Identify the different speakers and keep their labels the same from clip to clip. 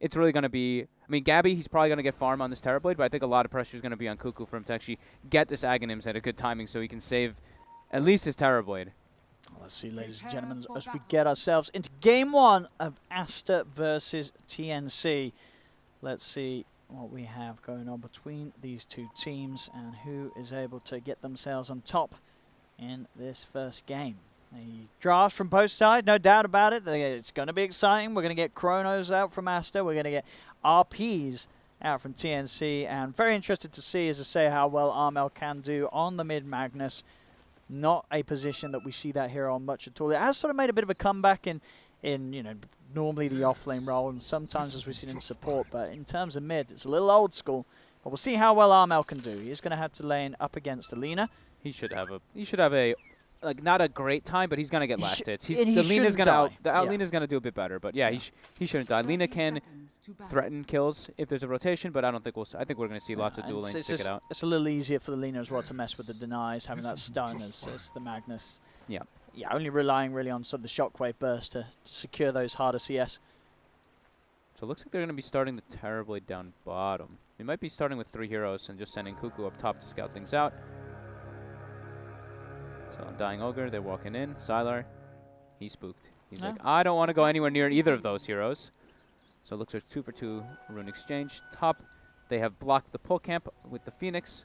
Speaker 1: it's really going to be, I mean, Gabby, he's probably going to get farm on this Terrorblade, but I think a lot of pressure is going to be on Cuckoo for him to actually get this Aghanims at a good timing so he can save at least his Terrorblade.
Speaker 2: Let's see, ladies and gentlemen, as we get ourselves into Game 1 of Aster versus TNC. Let's see what we have going on between these two teams and who is able to get themselves on top in this first game. The drafts from both sides, no doubt about it. It's going to be exciting. We're going to get Chronos out from Aster. We're going to get RPs out from TNC. And very interested to see, as I say, how well Armel can do on the mid Magnus. Not a position that we see that hero on much at all. It has sort of made a bit of a comeback in you know, normally the off-lane role, and sometimes as we've seen in support. But in terms of mid, it's a little old school. But we'll see how well Armel can do. He's going to have to lane up against Alina.
Speaker 1: He should have a like not a great time, but he's gonna get last hits. The Lena's gonna do a bit better, but yeah, he shouldn't die. Lena can threaten kills if there's a rotation, but I don't think I think we're gonna see lots of dual lanes stick it out.
Speaker 2: It's a little easier for the Lena as well to mess with the denies, having that stun as the Magnus.
Speaker 1: Yeah.
Speaker 2: Yeah, only relying really on sort of the shockwave burst to secure those harder CS.
Speaker 1: So it looks like they're gonna be starting the Terrorblade down bottom. They might be starting with 3 heroes and just sending Cuckoo up top to scout things out. So Undying Ogre, they're walking in. Sylar, he's spooked. He's like, I don't want to go anywhere near either of those heroes. So it looks like 2 for 2 rune exchange. Top, they have blocked the pull camp with the Phoenix,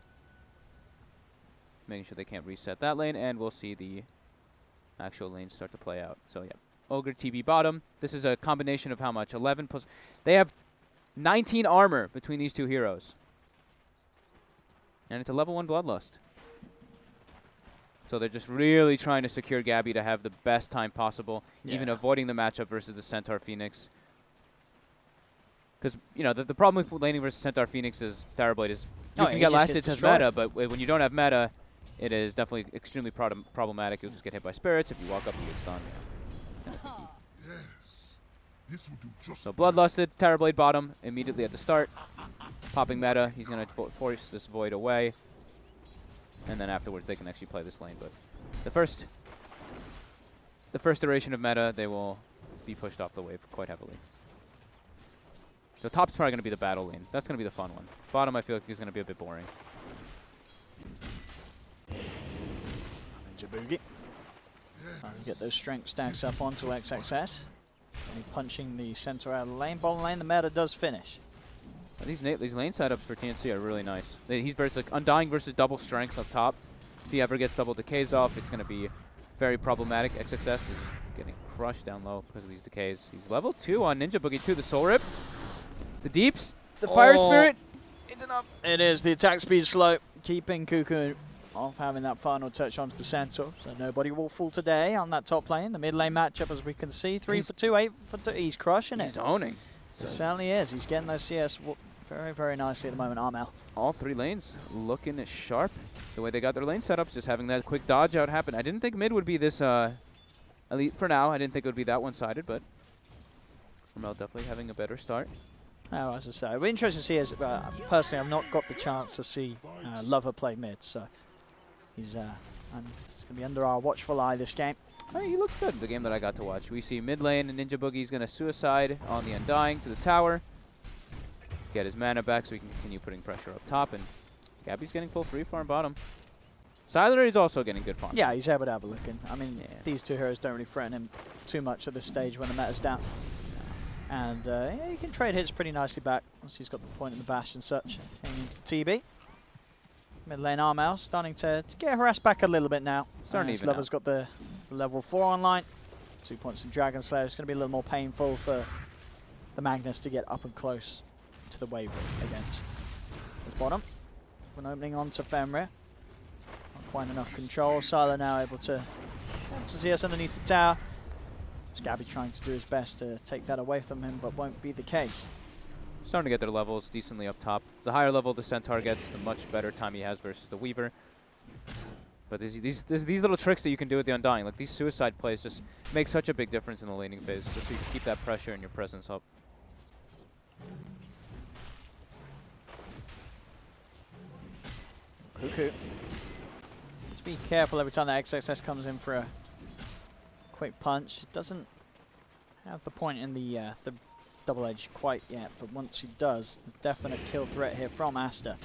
Speaker 1: making sure they can't reset that lane, and we'll see the actual lanes start to play out. So yeah, Ogre, TB bottom. This is a combination of how much? 11 plus. They have 19 armor between these two heroes. And it's a level 1 Bloodlust. So they're just really trying to secure Gabby to have the best time possible, even avoiding the matchup versus the Centaur Phoenix. Because, you know, the problem with laning versus Centaur Phoenix is Terrorblade is you can get last hits as meta, but when you don't have meta, it is definitely extremely problematic. You'll just get hit by spirits. If you walk up, you get stunned. So Bloodlusted, Terrorblade bottom immediately at the start. Popping meta, he's going to force this Void away. And then afterwards, they can actually play this lane. But the first iteration of meta, they will be pushed off the wave quite heavily. So top's probably going to be the battle lane. That's going to be the fun one. Bottom, I feel like is going to be a bit boring.
Speaker 2: Ninja Boogie. Trying to get those strength stacks up onto XXS. And punching the center out of the lane. Bottom lane, the meta does finish.
Speaker 1: These lane setups for TNC are really nice. He's versus like Undying versus double strength up top. If he ever gets double decays off, it's going to be very problematic. XXS is getting crushed down low because of these decays. He's level 2 on Ninja Boogie 2. The Soul Rip, the Deeps, the Fire Spirit. It's enough.
Speaker 2: It is. The attack speed slow, keeping Cuckoo off having that final touch onto the Centaur. So nobody will fall today on that top lane. The mid lane matchup, as we can see, 3 for 2, 8 for 2. He's crushing it.
Speaker 1: He's owning.
Speaker 2: It certainly is. He's getting those CS very, very nicely at the moment, Armel.
Speaker 1: All 3 lanes looking sharp. The way they got their lane setups, just having that quick dodge out happen. I didn't think mid would be this elite for now. I didn't think it would be that one-sided, but Armel definitely having a better start.
Speaker 2: Oh, as I say, it'll be interesting to see. As personally, I've not got the chance to see Lover play mid, so he's going to be under our watchful eye this game.
Speaker 1: Hey, he looked good in the game that I got to watch. We see mid lane and Ninja Boogie's going to suicide on the Undying to the tower. Get his mana back so he can continue putting pressure up top, and Gabby's getting full free farm bottom. Sylar is also getting good farm.
Speaker 2: Yeah, he's able to have a look in. I mean, these two heroes don't really threaten him too much at this stage when the meta's down. And yeah, he can trade hits pretty nicely back once he's got the point in the bash and such. Aiming for TB. Mid lane Armel starting to get harassed back a little bit now.
Speaker 1: Starting even
Speaker 2: Lover's got the level 4 online. 2 points in Dragon Slayer. It's going to be a little more painful for the Magnus to get up and close to the wave against. His bottom. When opening onto Fenrir. Not quite enough control. Sylar now able to see us underneath the tower. Gabby trying to do his best to take that away from him, but won't be the case.
Speaker 1: Starting to get their levels decently up top. The higher level the Centaur gets, the much better time he has versus the Weaver. But these little tricks that you can do with the Undying, like these suicide plays, just make such a big difference in the laning phase, just so you can keep that pressure and your presence up.
Speaker 2: Cuckoo. Seems to be careful every time that XXS comes in for a quick punch. It doesn't have the point in the double edge quite yet, but once he does, there's definite kill threat here from Aster.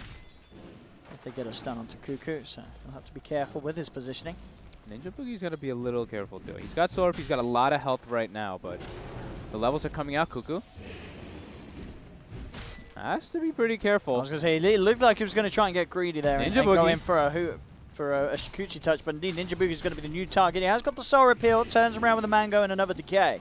Speaker 2: If they get a stun onto Cuckoo, so he'll have to be careful with his positioning.
Speaker 1: Ninja Boogie's got to be a little careful too. He's got Sword, he's got a lot of health right now, but the levels are coming out. Cuckoo has to be pretty careful.
Speaker 2: I was going to say, it looked like he was going to try and get greedy there and go in for a Shikuchi touch, but indeed Ninja Boogie's going to be the new target. He has got the Soul Repeal, turns around with a Mango and another Decay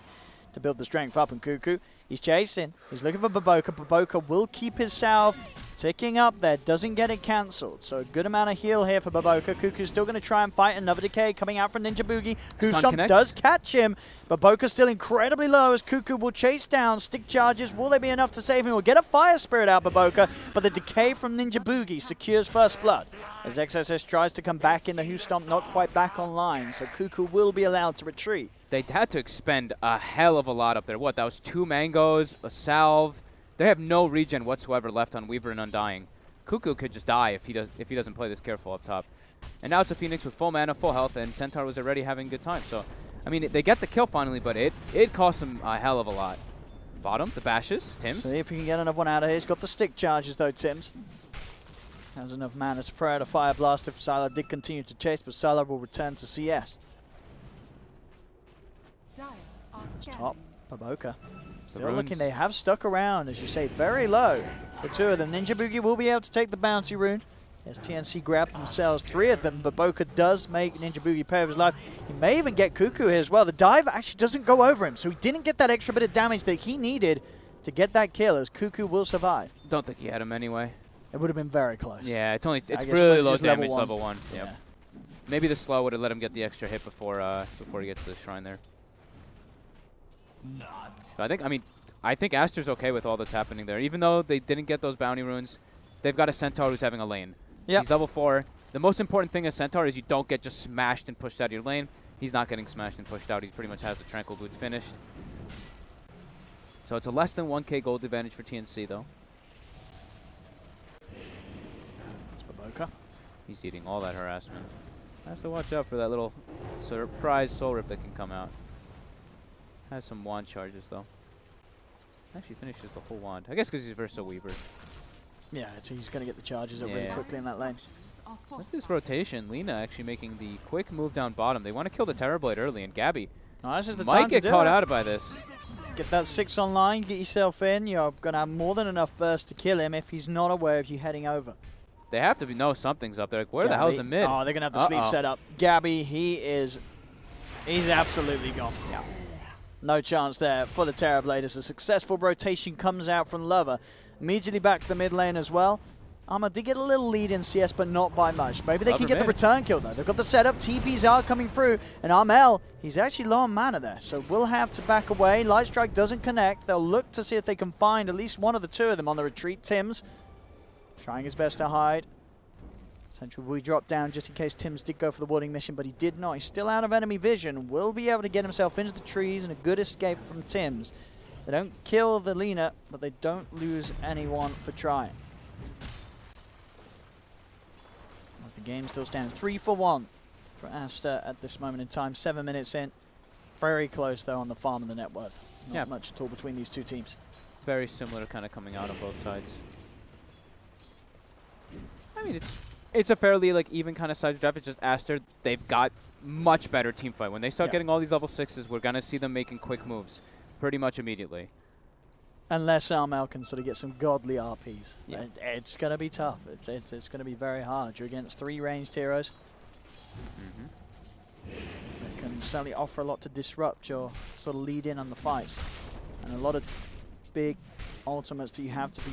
Speaker 2: to build the strength up, and Cuckoo, he's chasing. He's looking for Baboka. Baboka will keep his salve ticking up there, doesn't get it cancelled. So a good amount of heal here for Baboka. Cuckoo's still going to try and fight another Decay coming out from Ninja Boogie. Goosestomp does catch him. Baboka's still incredibly low as Cuckoo will chase down. Stick charges, will they be enough to save him? We'll get a Fire Spirit out Baboka, but the Decay from Ninja Boogie secures first blood. As XSS tries to come back in, the Goosestomp not quite back online, so Cuckoo will be allowed to retreat.
Speaker 1: They had to expend a hell of a lot up there. What, that was 2 mangoes, a salve. They have no regen whatsoever left on Weaver and Undying. Cuckoo could just die if he doesn't play this careful up top. And now it's a Phoenix with full mana, full health, and Centaur was already having a good time. So, I mean, they get the kill finally, but it cost them a hell of a lot. Bottom, the bashes, Tims.
Speaker 2: See if we can get another one out of here. He's got the stick charges though, Tims. Has enough mana to throw out a Fire Blast if Sylar did continue to chase, but Sylar will return to CS. Top, Baboka. Still looking, they have stuck around, as you say, very low. The two of them. Ninja Boogie will be able to take the bounty rune. As TNC grab themselves 3 of them, Baboka does make Ninja Boogie pay with his life. He may even get Cuckoo here as well. The dive actually doesn't go over him, so he didn't get that extra bit of damage that he needed to get that kill, as Cuckoo will survive.
Speaker 1: Don't think he had him anyway.
Speaker 2: It would have been very close.
Speaker 1: Yeah, it's really low damage, level 1. Yep.
Speaker 2: Yeah.
Speaker 1: Maybe the slow would have let him get the extra hit before he gets to the shrine there. So I think Aster's okay with all that's happening there. Even though they didn't get those bounty runes, they've got a Centaur who's having a lane. Yep. He's level 4. The most important thing as Centaur is you don't get just smashed and pushed out of your lane. He's not getting smashed and pushed out. He pretty much has the Tranquil Boots finished. So it's a less than 1k gold advantage for TNC though.
Speaker 2: It's Baboka.
Speaker 1: He's eating all that harassment. Has to watch out for that little surprise soul rip that can come out. Has some wand charges though. Actually finishes the whole wand. I guess because he's Versa Weaver. Yeah, so he's going to get the charges up really quickly in that lane. Look at this rotation. Lina actually making the quick move down bottom. They want to kill the Terrorblade early, and Gabby
Speaker 2: this is the
Speaker 1: might
Speaker 2: time
Speaker 1: get caught out by this.
Speaker 2: Get that 6 online, get yourself in. You're going to have more than enough burst to kill him if he's not aware of you heading over.
Speaker 1: They have to know something's up there. Like, where the hell's the mid?
Speaker 2: Oh, they're going to have the sleep set up. Gabby, he's absolutely gone. Yeah. No chance there for the Terrorblade as a successful rotation comes out from Lover. Immediately back to the mid lane as well. Arma did get a little lead in CS, but not by much. Maybe they can get the return kill, though. They've got the setup. TPs are coming through. And Armel, he's actually low on mana there, so we'll have to back away. Light Strike doesn't connect. They'll look to see if they can find at least one of the 2 of them on the retreat. Tims trying his best to hide. Central will drop down just in case Tims did go for the warding mission, but he did not. He's still out of enemy vision. Will be able to get himself into the trees, and a good escape from Tims. They don't kill the Lina, but they don't lose anyone for trying. As the game still stands 3-for-1 for Aster at this moment in time. 7 minutes in. Very close, though, on the farm and the net worth. Not much at all between these 2 teams.
Speaker 1: Very similar kind of coming out on both sides. I mean, it's a fairly even kind of size draft. It's just Aster, they've got much better team fight. When they start getting all these level 6s, we're going to see them making quick moves pretty much immediately.
Speaker 2: Unless Armel can sort of get some godly RPs. Yeah. It's going to be tough. It's going to be very hard. You're against 3 ranged heroes. That can certainly offer a lot to disrupt your sort of lead in on the fights. And a lot of big ultimates that you have to be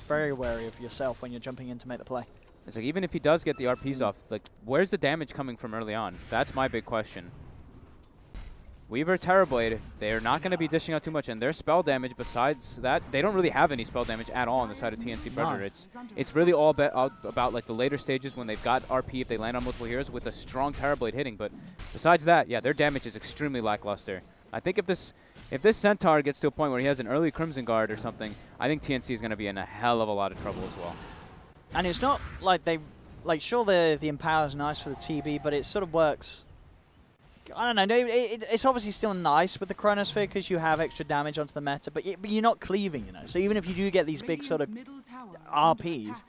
Speaker 2: very wary of yourself when you're jumping in to make the play.
Speaker 1: It's like, even if he does get the RPs off, where's the damage coming from early on? That's my big question. Weaver, Terrorblade, they're not going to be dishing out too much, and their spell damage, besides that, they don't really have any spell damage at all on the side of TNC Predator. It's really all about the later stages when they've got RP if they land on multiple heroes with a strong Terrorblade hitting, but besides that, yeah, their damage is extremely lackluster. I think if this Centaur gets to a point where he has an early Crimson Guard or something, I think TNC is going to be in a hell of a lot of trouble as well.
Speaker 2: And it's not like sure the Empower is nice for the TB, but it sort of works I don't know. It's obviously still nice with the Chronosphere because you have extra damage onto the meta, but you're not cleaving, you know. So even if you do get these big sort of RPs,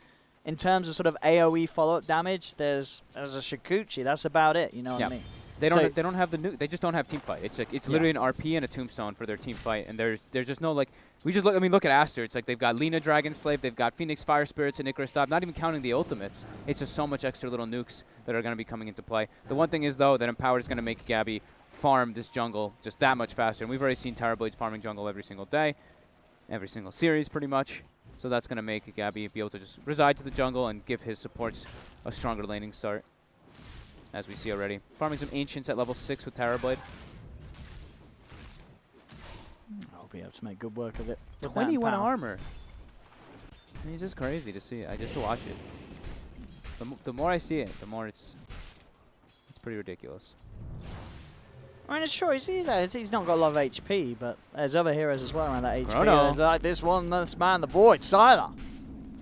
Speaker 2: in terms of sort of AoE follow-up damage, there's a Shikuchi. That's about it. You know what I mean?
Speaker 1: They don't have the nuke. They just don't have team fight. It's like literally an RP and a tombstone for their team fight, and there's just no like. We just look. I mean, look at Aster. It's like they've got Lina Dragon Slave, they've got Phoenix Fire Spirits and Icarus Stop. Not even counting the ultimates. It's just so much extra little nukes that are going to be coming into play. The one thing is though that Empowered is going to make Gabby farm this jungle just that much faster. And we've already seen TobiWan farming jungle every single day, every single series pretty much. So that's going to make Gabby be able to just reside to the jungle and give his supports a stronger laning start, as we see already. Farming some Ancients at level 6 with TobiWan.
Speaker 2: I'll be able to make good work of it.
Speaker 1: 21 armor. I mean, it's just crazy to see it. I just watch it. The more I see it, the more it's pretty ridiculous.
Speaker 2: I mean, sure, he's not got a lot of HP, but there's other heroes as well around that HP.
Speaker 1: Chrono.
Speaker 2: Like this man, the Void, Sylar.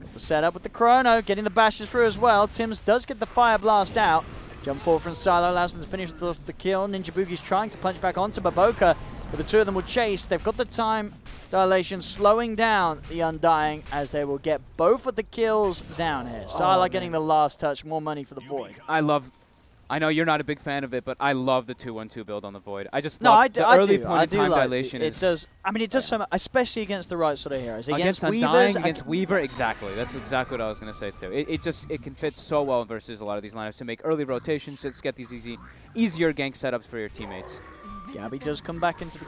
Speaker 2: Got the setup with the Chrono, getting the bashes through as well. Tims does get the Fire Blast out. Jump forward from Sylar allows them to finish the kill. Ninja Boogie's trying to punch back onto Baboka, but the two of them will chase. They've got the time dilation slowing down the Undying as they will get both of the kills down here. Sylar getting the last touch, more money for the Void.
Speaker 1: I know you're not a big fan of it, but I love the 2-1-2 build on the Void. I just love the early point in time dilation.
Speaker 2: It does. I mean, it does so much, especially against the right sort of heroes.
Speaker 1: Against Undying, against Weaver, exactly. That's exactly what I was going to say too. It can fit so well versus a lot of these lineups to make early rotations. To get these easier gank setups for your teammates.
Speaker 2: Gabby does come back into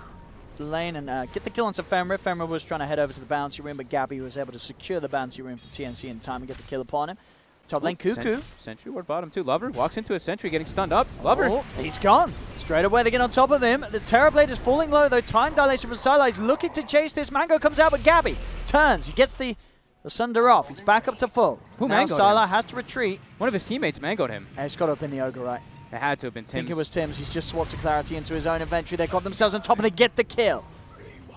Speaker 2: the lane and get the kill onto Femra. Femra was trying to head over to the bounty room, but Gabby was able to secure the bounty room for TNC in time and get the kill upon him. Top lane, Cuckoo.
Speaker 1: Sentry ward bottom too. Lover walks into a sentry, getting stunned up. Lover.
Speaker 2: Oh, he's gone. Straight away, they get on top of him. The Terrorblade is falling low, though. Time dilation from Sylar. He's looking to chase this. Mango comes out, but Gabby turns. He gets the Sunder off. He's back up to full. Now Sylar has to retreat.
Speaker 1: One of his teammates mangoed him.
Speaker 2: It's got to have been the Ogre, right?
Speaker 1: It had to have been Tims.
Speaker 2: I think it was Tims. He's just swapped to Clarity into his own inventory. They got themselves on top and they get the kill.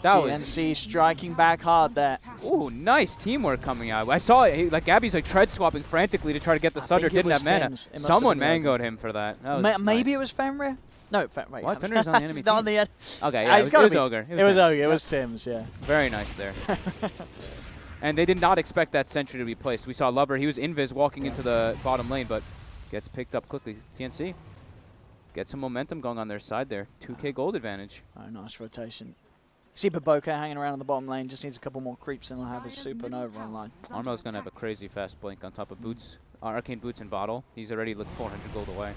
Speaker 2: TNC striking back hard there.
Speaker 1: Ooh, nice teamwork coming out. I saw it. Like Gabby's like tread swapping frantically to try to get the Sunder. Didn't have mana. Someone mangoed him for that.
Speaker 2: Maybe it was Femra? No, Femra.
Speaker 1: What? Fenrir's on the enemy team?
Speaker 2: On the end.
Speaker 1: Okay, yeah, it was Ogre.
Speaker 2: It was Ogre. It was Tims, yeah.
Speaker 1: Very nice there. And they did not expect that sentry to be placed. We saw Lubber. He was invis walking into the bottom lane, but gets picked up quickly. TNC get some momentum going on their side there. 2K gold advantage.
Speaker 2: Oh, nice rotation. See Baboka hanging around in the bottom lane, just needs a couple more creeps and he'll have his supernova online.
Speaker 1: Armel's going to have a crazy fast blink on top of Boots, Arcane Boots and Bottle. He's already like 400 gold away.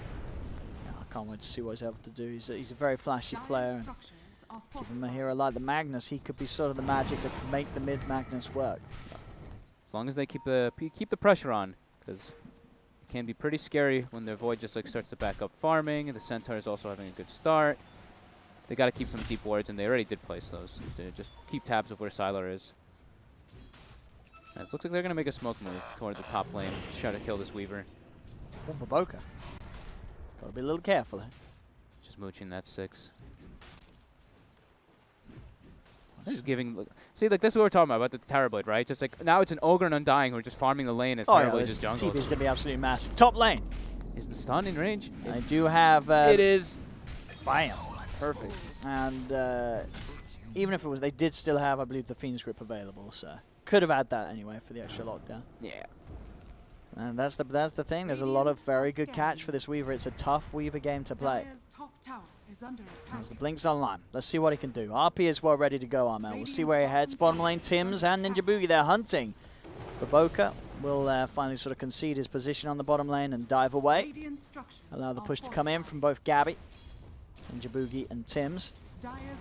Speaker 2: Yeah, I can't wait to see what he's able to do. He's a very flashy player. Give him a hero like the Magnus, he could be sort of the magic that could make the mid Magnus work.
Speaker 1: As long as they keep the pressure on, because it can be pretty scary when the Void just like starts to back up farming, and the Centaur is also having a good start. They got to keep some deep wards, and they already did place those. To just keep tabs of where Sylar is. And it looks like they're going to make a smoke move toward the top lane, try to kill this Weaver.
Speaker 2: Oh, Baboka. Got to be a little careful there.
Speaker 1: Just mooching that 6. This is giving. See, like this is what we're talking about the TobiWan, right? Just like now it's an Ogre and Undying who are just farming the lane as TobiWan just jungles.
Speaker 2: TB is going to be absolutely massive. Top lane.
Speaker 1: Is the stun in range?
Speaker 2: I do have.
Speaker 1: It is.
Speaker 2: Bam. Perfect. And even if it was, they did still have, I believe, the Fiend's Grip available, so could have had that anyway for the extra lockdown.
Speaker 1: Yeah.
Speaker 2: And that's the thing. There's a lot of very good catch for this Weaver. It's a tough Weaver game to play. As the Blink's online. Let's see what he can do. RP is well ready to go, Armel. We'll see where he heads. Bottom lane, Tims and Ninja Boogie. They're hunting. Baboka will finally sort of concede his position on the bottom lane and dive away. Allow the push to come in from both Gabby, Ninja Boogie and Tims.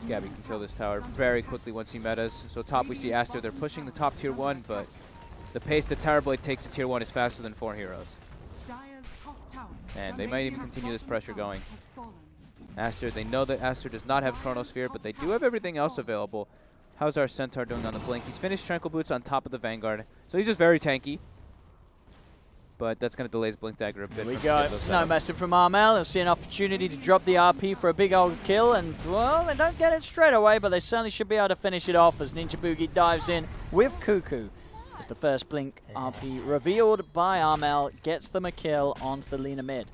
Speaker 1: Gabby can kill this tower very quickly once he metas. So top we see Aster. They're pushing the top tier 1, but the pace that TobiWan takes to tier 1 is faster than 4 heroes. And they might even continue this pressure going. Aster, they know that Aster does not have Chronosphere, but they do have everything else available. How's our Centaur doing on the blink? He's finished Tranquil Boots on top of the Vanguard, so he's just very tanky. But that's going to delay his Blink Dagger a bit.
Speaker 2: Here we go. No message from Armel. They'll see an opportunity to drop the RP for a big old kill. And, well, they don't get it straight away, but they certainly should be able to finish it off as Ninja Boogie dives in with Cuckoo. As the first Blink RP revealed by Armel gets them a kill onto the Lina mid.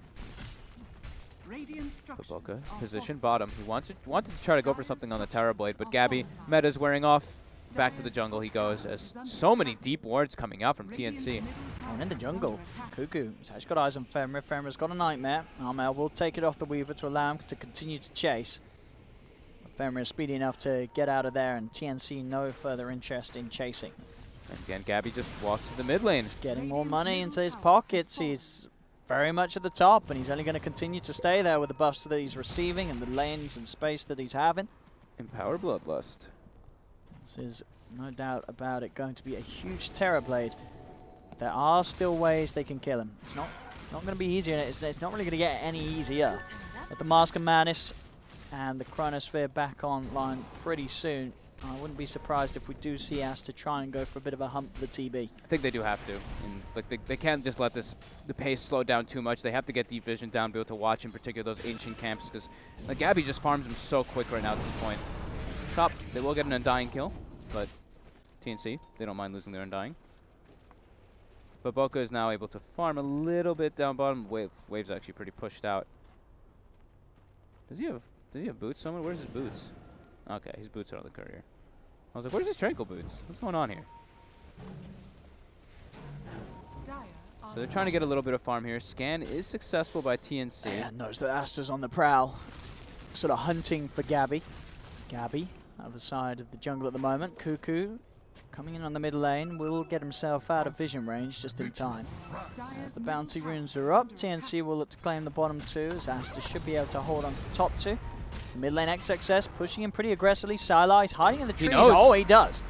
Speaker 1: Baboka, position bottom. He wanted to try to go for something on the Tower Blade, but Gabby, meta's wearing off. Back to the jungle he goes, as so many deep wards coming out from TNC.
Speaker 2: And in the jungle, Cuckoo has actually got eyes on Fenrir. Fenrir's got a Nightmare. Armel will take it off the Weaver to allow him to continue to chase. Fenrir is speedy enough to get out of there, and TNC no further interest in chasing.
Speaker 1: And again, Gabby just walks to the mid lane.
Speaker 2: He's getting more money into his pockets. He's very much at the top, and he's only going to continue to stay there with the buffs that he's receiving and the lanes and space that he's having.
Speaker 1: Empower Bloodlust.
Speaker 2: This is, no doubt about it, going to be a huge Terror Blade. There are still ways they can kill him. It's not going to be easier. It's not really going to get any easier. But the Mask of Madness and the Chronosphere back online pretty soon. I wouldn't be surprised if we do see Aster try and go for a bit of a hump for the TB.
Speaker 1: I think they do have to. And like they can't just let the pace slow down too much. They have to get deep vision down, be able to watch in particular those ancient camps, because like Gabby just farms them so quick right now at this point. Top, they will get an Undying kill, but TNC, they don't mind losing their Undying. Baboka is now able to farm a little bit down bottom. Wave's actually pretty pushed out. Does he have boots somewhere? Where's his boots? Okay, his boots are on the courier. I was like, where's his Tranquil boots? What's going on here? So they're trying to get a little bit of farm here. Scan is successful by TNC.
Speaker 2: And knows that Aster's on the prowl. Sort of hunting for Gabby. Gabby, other side of the jungle at the moment. Cuckoo coming in on the mid lane, will get himself out of vision range just in time. As the bounty runes are up, TNC will look to claim the bottom two, as Aster should be able to hold on to the top two. Mid lane XXS pushing him pretty aggressively. Sylar is hiding in the trees. Oh, he does.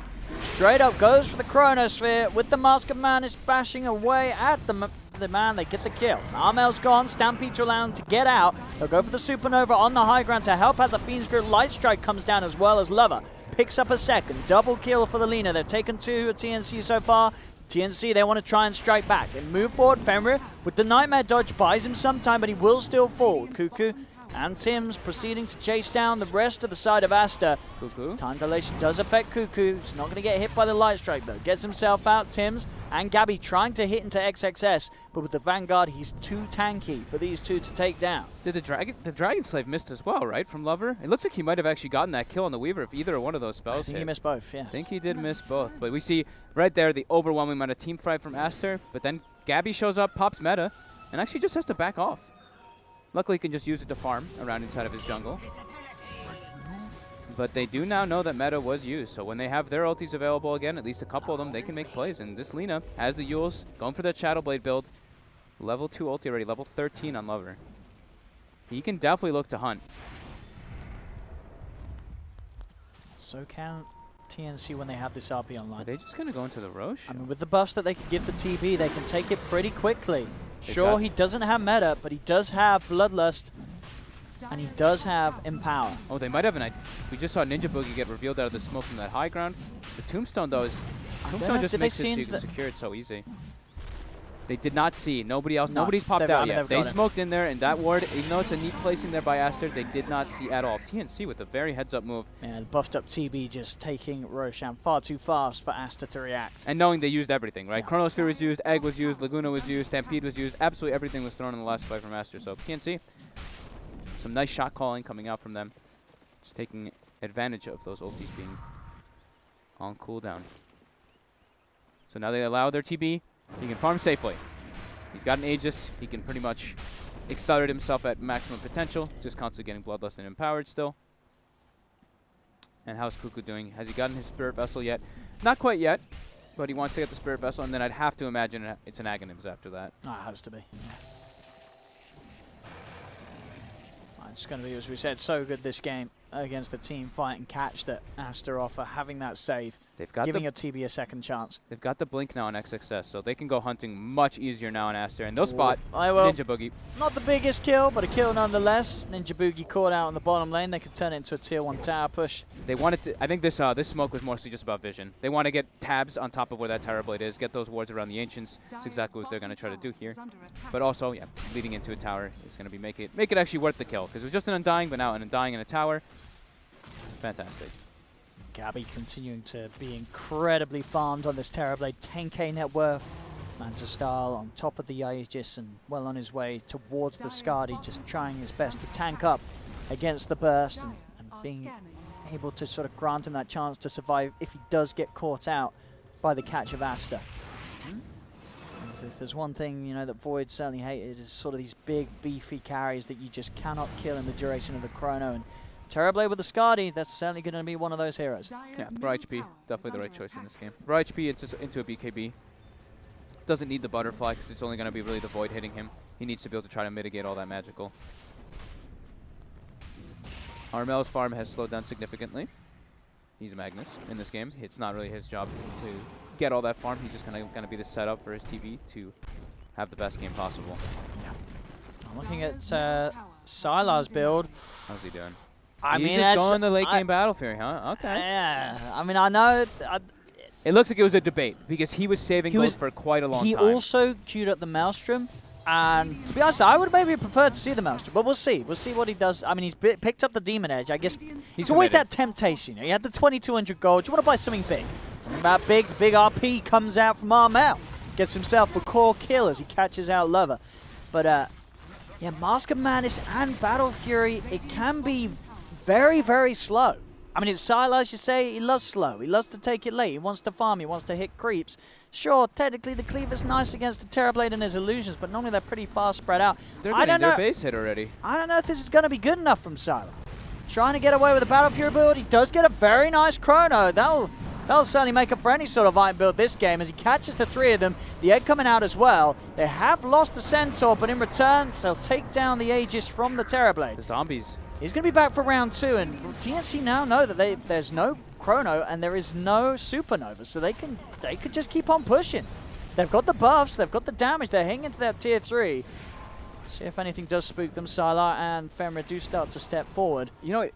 Speaker 2: Straight up goes for the Chronosphere with the Mask of Madness bashing away at the man. They get the kill. Armel's gone. Stampede to allow him to get out. They'll go for the Supernova on the high ground to help out the Fiend's Grip. Light Strike comes down as well as Lover picks up a second. Double kill for the Lina. They've taken two at TNC so far. TNC, they want to try and strike back. They move forward. Fenrir with the Nightmare dodge buys him some time, but he will still fall. Cuckoo and Tim's proceeding to chase down the rest of the side of Aster.
Speaker 1: Cuckoo.
Speaker 2: Time dilation does affect Cuckoo. He's not going to get hit by the Light Strike though. Gets himself out. Tim's and Gabby trying to hit into XXS, but with the Vanguard, he's too tanky for these two to take down.
Speaker 1: Did the Dragon Slave missed as well, right, from Lover? It looks like he might have actually gotten that kill on the Weaver if either one of those spells
Speaker 2: I think
Speaker 1: hit.
Speaker 2: he missed both, yes.
Speaker 1: I think he did miss both, but we see right there the overwhelming amount of team fight from Aster, but then Gabby shows up, pops meta, and actually just has to back off. Luckily, he can just use it to farm around inside of his jungle. But they do now know that meta was used, so when they have their ultis available again, at least a couple of them, they can make plays. And this Lina has the Yules, going for that Shadow Blade build. Level 2 ulti already, level 13 on Lover. He can definitely look to hunt.
Speaker 2: So can TNC when they have this RP online.
Speaker 1: Are they just going to go into the Roche?
Speaker 2: I mean, with the buffs that they can give the TB, they can take it pretty quickly. Sure, he doesn't have meta, but he does have Bloodlust, and he does have Empower.
Speaker 1: Oh, they might have an... We just saw Ninja Boogie get revealed out of the smoke from that high ground. The Tombstone, though, is... Tombstone just makes it so you can secure it so easy. They did not see. Nobody else. Nobody's popped out yet. They smoked in there, and that ward, even though it's a neat placing there by Aster, they did not see at all. TNC with a very heads-up move.
Speaker 2: Yeah, the buffed-up TB just taking Roshan far too fast for Aster to react.
Speaker 1: And knowing they used everything, right?
Speaker 2: Yeah.
Speaker 1: Chronosphere was used, Egg was used, Laguna was used, Stampede was used. Absolutely everything was thrown in the last fight from Aster. So TNC, some nice shot calling coming out from them. Just taking advantage of those ultis being on cooldown. So now they allow their TB. He can farm safely. He's got an Aegis. He can pretty much accelerate himself at maximum potential. Just constantly getting Bloodlust and Empowered still. And how's Cuckoo doing? Has he gotten his Spirit Vessel yet? Not quite yet, but he wants to get the Spirit Vessel, and then I'd have to imagine it's an Aghanims after that.
Speaker 2: Oh, it has to be. Yeah. It's going to be, as we said, so good this game against the team fight and catch that Aster offer, having that save, giving your TB a second chance.
Speaker 1: They've got the blink now on XXS, so they can go hunting much easier now on Aster, and they'll spot Ninja Boogie.
Speaker 2: Not the biggest kill, but a kill nonetheless. Ninja Boogie caught out in the bottom lane. They could turn it into a tier 1 tower push.
Speaker 1: They wanted to. I think this smoke was mostly just about vision. They want to get tabs on top of where that Tower Blade is, get those wards around the Ancients. That's exactly what they're going to try to do here. But also, yeah, leading into a tower is going to be make it actually worth the kill, because it was just an Undying, but now an Undying in a tower. Fantastic.
Speaker 2: Gabby continuing to be incredibly farmed on this Terrorblade. 10k net worth Manta style on top of the Aegis and well on his way towards the Skadi, just trying his best to tank up against the burst and being able to sort of grant him that chance to survive if he does get caught out by the catch of Aster. If there's one thing, you know, that Void certainly hated is sort of these big, beefy carries that you just cannot kill in the duration of the chrono. And Terrorblade with the Skadi, that's certainly going to be one of those heroes.
Speaker 1: Yeah, raw HP, definitely the right choice in this game. Raw HP into a BKB. Doesn't need the butterfly because it's only going to be really the Void hitting him. He needs to be able to try to mitigate all that magical. Armel's farm has slowed down significantly. He's Magnus in this game. It's not really his job to get all that farm. He's just going to be the setup for his TV to have the best game possible.
Speaker 2: Yeah. I'm looking at Sylar's build.
Speaker 1: How's he doing?
Speaker 2: He's
Speaker 1: just going the late game Battle Fury, huh? Okay.
Speaker 2: Yeah. I mean, I know.
Speaker 1: It looks like it was a debate because he was saving gold for quite a long time.
Speaker 2: He also queued up the Maelstrom. And to be honest, I would maybe prefer to see the Maelstrom, but we'll see. We'll see what he does. I mean, he's picked up the Demon Edge. I guess he's always that temptation. You know, he had the 2,200 gold. You want to buy something big. Something about big. The big RP comes out from Armel. Gets himself a core kill as he catches out Lover. But, yeah, Mask of Madness and Battle Fury, it can be very, very slow. I mean, it's Sylar, as you say, he loves slow. He loves to take it late. He wants to farm. He wants to hit creeps. Sure, technically the Cleaver's nice against the Terrorblade and his illusions, but normally they're pretty far spread out.
Speaker 1: They're getting their base hit already.
Speaker 2: I don't know if this is going to be good enough from Sylar. Trying to get away with the Battle Fury build. He does get a very nice chrono. That'll certainly make up for any sort of item build this game as he catches the three of them. The egg coming out as well. They have lost the Centaur, but in return, they'll take down the Aegis from the Terrorblade.
Speaker 1: The zombies.
Speaker 2: He's going to be back for round 2, and TNC now know that there's no chrono and there is no supernova, so they could just keep on pushing. They've got the buffs, they've got the damage, they're hanging into that tier 3. See if anything does spook them. Sylar and Fenrir do start to step forward.
Speaker 1: You know,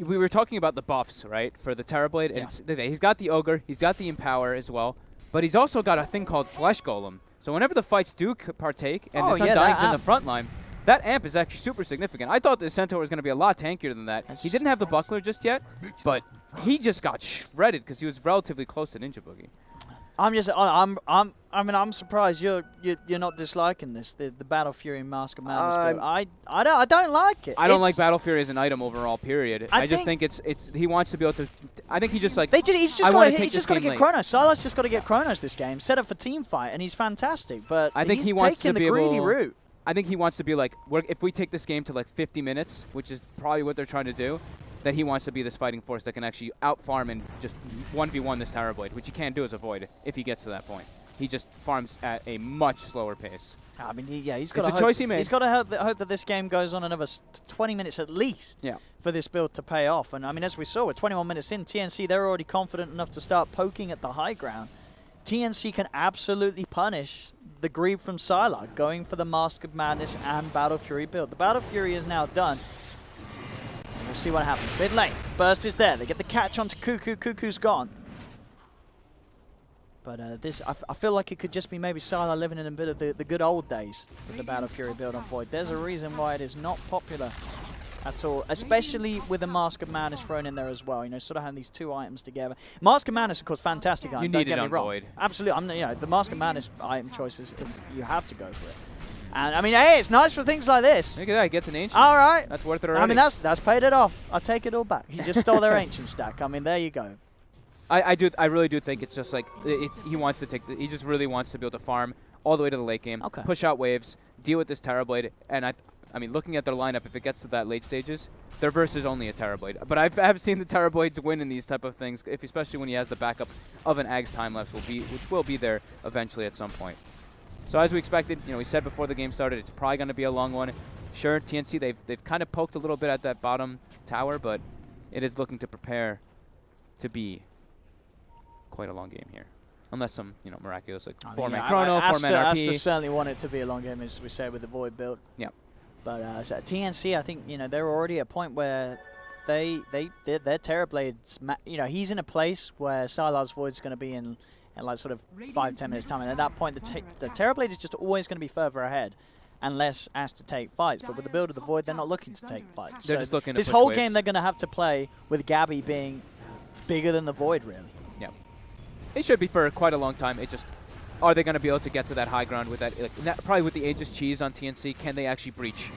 Speaker 1: we were talking about the buffs, right, for the Terrorblade, and he's got the Ogre, he's got the Empower as well, but he's also got a thing called Flesh Golem. So whenever the fights do partake, and this Undying's in the front line, that amp is actually super significant. I thought the Centaur was going to be a lot tankier than that. He didn't have the Buckler just yet, but he just got shredded because he was relatively close to Ninja Boogie. I'm surprised you're not disliking this, the Battle Fury Mask of Madness build. I don't like it. I don't like Battle Fury as an item overall. Period. I just think it's he wants to be able to. I think he just like
Speaker 2: he's just got to get Chronos. Sylar's just got to get Chronos this game. Set up for team fight, and he's fantastic. But
Speaker 1: I think he wants to be
Speaker 2: the greedy route.
Speaker 1: I think he wants to be like, if we take this game to like 50 minutes, which is probably what they're trying to do, that he wants to be this fighting force that can actually out-farm and just 1v1 this Terrorblade, which he can't do as a Void if he gets to that point. He just farms at a much slower pace.
Speaker 2: I mean, yeah, he's got
Speaker 1: a choice he made.
Speaker 2: He's got to hope that this game goes on another 20 minutes at least for this build to pay off. And I mean, as we saw, with 21 minutes in, TNC, they're already confident enough to start poking at the high ground. TNC can absolutely punish the greed from Sylar, going for the Mask of Madness and Battle Fury build. The Battle Fury is now done. And we'll see what happens. Mid lane, Burst is there. They get the catch onto Cuckoo. Cuckoo's gone. But I feel like it could just be maybe Sylar living in a bit of the good old days with the Battle Fury build on Void. There's a reason why it is not popular at all, especially with the Mask of Madness thrown in there as well. You know, sort of having these two items together. Mask of Madness, of course, fantastic item.
Speaker 1: You need it on Void.
Speaker 2: Absolutely. The Mask of Madness item choices, you have to go for it. And I mean, hey, it's nice for things like this.
Speaker 1: Look at that, he gets an ancient.
Speaker 2: All right,
Speaker 1: that's worth it already.
Speaker 2: I mean, that's paid it off. I take it all back. He just stole their ancient stack. I mean, there you go.
Speaker 1: I really do think it's just like he wants to he just really wants to be able to farm all the way to the late game, push out waves, deal with this Terrorblade, and I mean, looking at their lineup, if it gets to that late stages, their verse is only a Terrorblade. But I've seen the Terrorblades win in these type of things, especially when he has the backup of an Ag's time lapse, which will be there eventually at some point. So as we expected, you know, we said before the game started, it's probably going to be a long one. Sure, TNC, they've kind of poked a little bit at that bottom tower, but it is looking to prepare to be quite a long game here. Unless some, miraculous, like 4-man chrono, 4-man RP.
Speaker 2: Aster certainly want it to be a long game, as we say, with the Void build.
Speaker 1: Yeah.
Speaker 2: But so TNC, I think, they're already at a point where their Terrorblades, he's in a place where Sylar's Void's going to be in like sort of 5-10 minutes time. And at that point, the Terrorblade is just always going to be further ahead unless asked to take fights. But with the build of the Void, they're not looking to take fights.
Speaker 1: They're just looking to
Speaker 2: this
Speaker 1: push
Speaker 2: whole
Speaker 1: waves.
Speaker 2: game, they're going to have to play with Gabby being bigger than the Void, really.
Speaker 1: Yeah. It should be for quite a long time. It just, are they going to be able to get to that high ground with that, probably with the Aegis cheese on TNC, can they actually breach?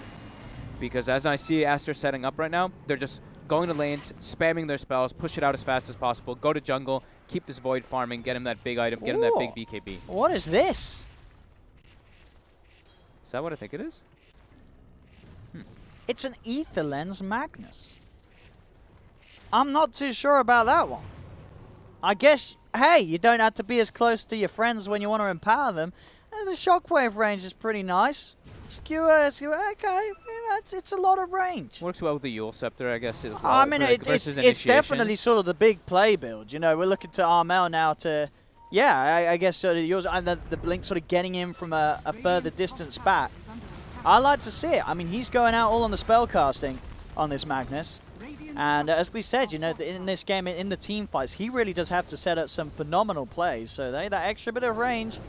Speaker 1: Because as I see Aster setting up right now, they're just going to lanes, spamming their spells, push it out as fast as possible, go to jungle, keep this Void farming, get him that big item, get him that big BKB.
Speaker 2: What is this?
Speaker 1: Is that what I think it is?
Speaker 2: It's an Ether Lens Magnus. I'm not too sure about that one. I guess, hey, you don't have to be as close to your friends when you want to empower them. The shockwave range is pretty nice. Skewer, okay, it's a lot of range.
Speaker 1: Works well with the Yule Scepter, I guess. As well,
Speaker 2: I mean, it's definitely sort of the big play build. You know, we're looking to Armel now to, I guess sort of yours, and the Blink sort of getting in from a further distance back. I like to see it. I mean, he's going out all on the spell casting on this Magnus. And as we said, you know, in this game, in the team fights, he really does have to set up some phenomenal plays. So that extra bit of range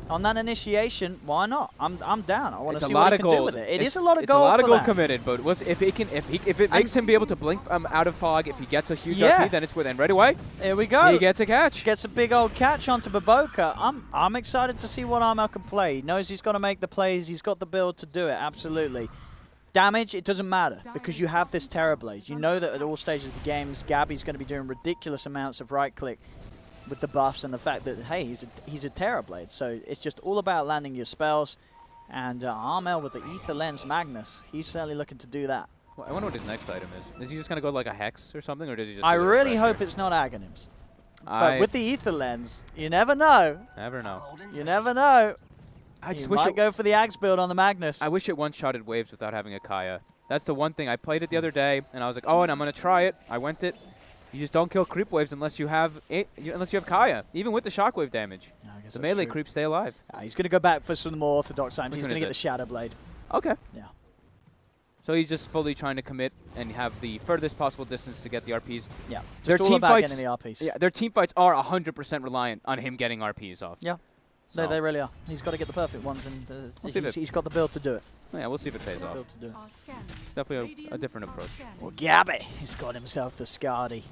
Speaker 2: on that initiation, why not? I'm down. I want to see what he can do with it. It is a lot of gold.
Speaker 1: It's a lot of gold committed, but if it makes him be able to blink out of fog, if he gets a huge RP, then it's within. Right away.
Speaker 2: Here we go.
Speaker 1: He gets a catch.
Speaker 2: Gets a big old catch onto Baboka. I'm excited to see what Armel can play. He knows he's got to make the plays. He's got the build to do it. Absolutely. Damage, it doesn't matter because you have this Terrorblade. You know that at all stages of the games, Gabby's going to be doing ridiculous amounts of right click with the buffs and the fact that, hey, he's a Terrorblade. So it's just all about landing your spells. And Armel with the Ether Lens Magnus, he's certainly looking to do that.
Speaker 1: Well, I wonder what his next item is. Is he just going to go like a Hex or something, or does he just?
Speaker 2: I really hope it's not Aghanims. But with the Ether Lens, you never know.
Speaker 1: Never know.
Speaker 2: You never know.
Speaker 1: I just
Speaker 2: you
Speaker 1: wish
Speaker 2: might go for the Axe build on the Magnus.
Speaker 1: I wish it one-shotted waves without having a Kaya. That's the one thing. I played it the other day, and I was like, oh, and I'm going to try it. I went it. You just don't kill creep waves unless you have Kaya, even with the shockwave damage.
Speaker 2: No, I guess
Speaker 1: the melee creeps stay alive.
Speaker 2: He's going to go back for some more orthodox times. He's going to get the Shadow Blade.
Speaker 1: Okay.
Speaker 2: Yeah.
Speaker 1: So he's just fully trying to commit and have the furthest possible distance to get the RPs.
Speaker 2: Yeah.
Speaker 1: Their
Speaker 2: all
Speaker 1: team
Speaker 2: about
Speaker 1: fights,
Speaker 2: getting the RPs.
Speaker 1: Yeah, their team fights are 100% reliant on him getting RPs off.
Speaker 2: Yeah. So they really are. He's got to get the perfect ones, and he's got the build to do it.
Speaker 1: Yeah, we'll see if it pays off. It's definitely a different approach.
Speaker 2: Well, Gabby, he's got himself the Scardy.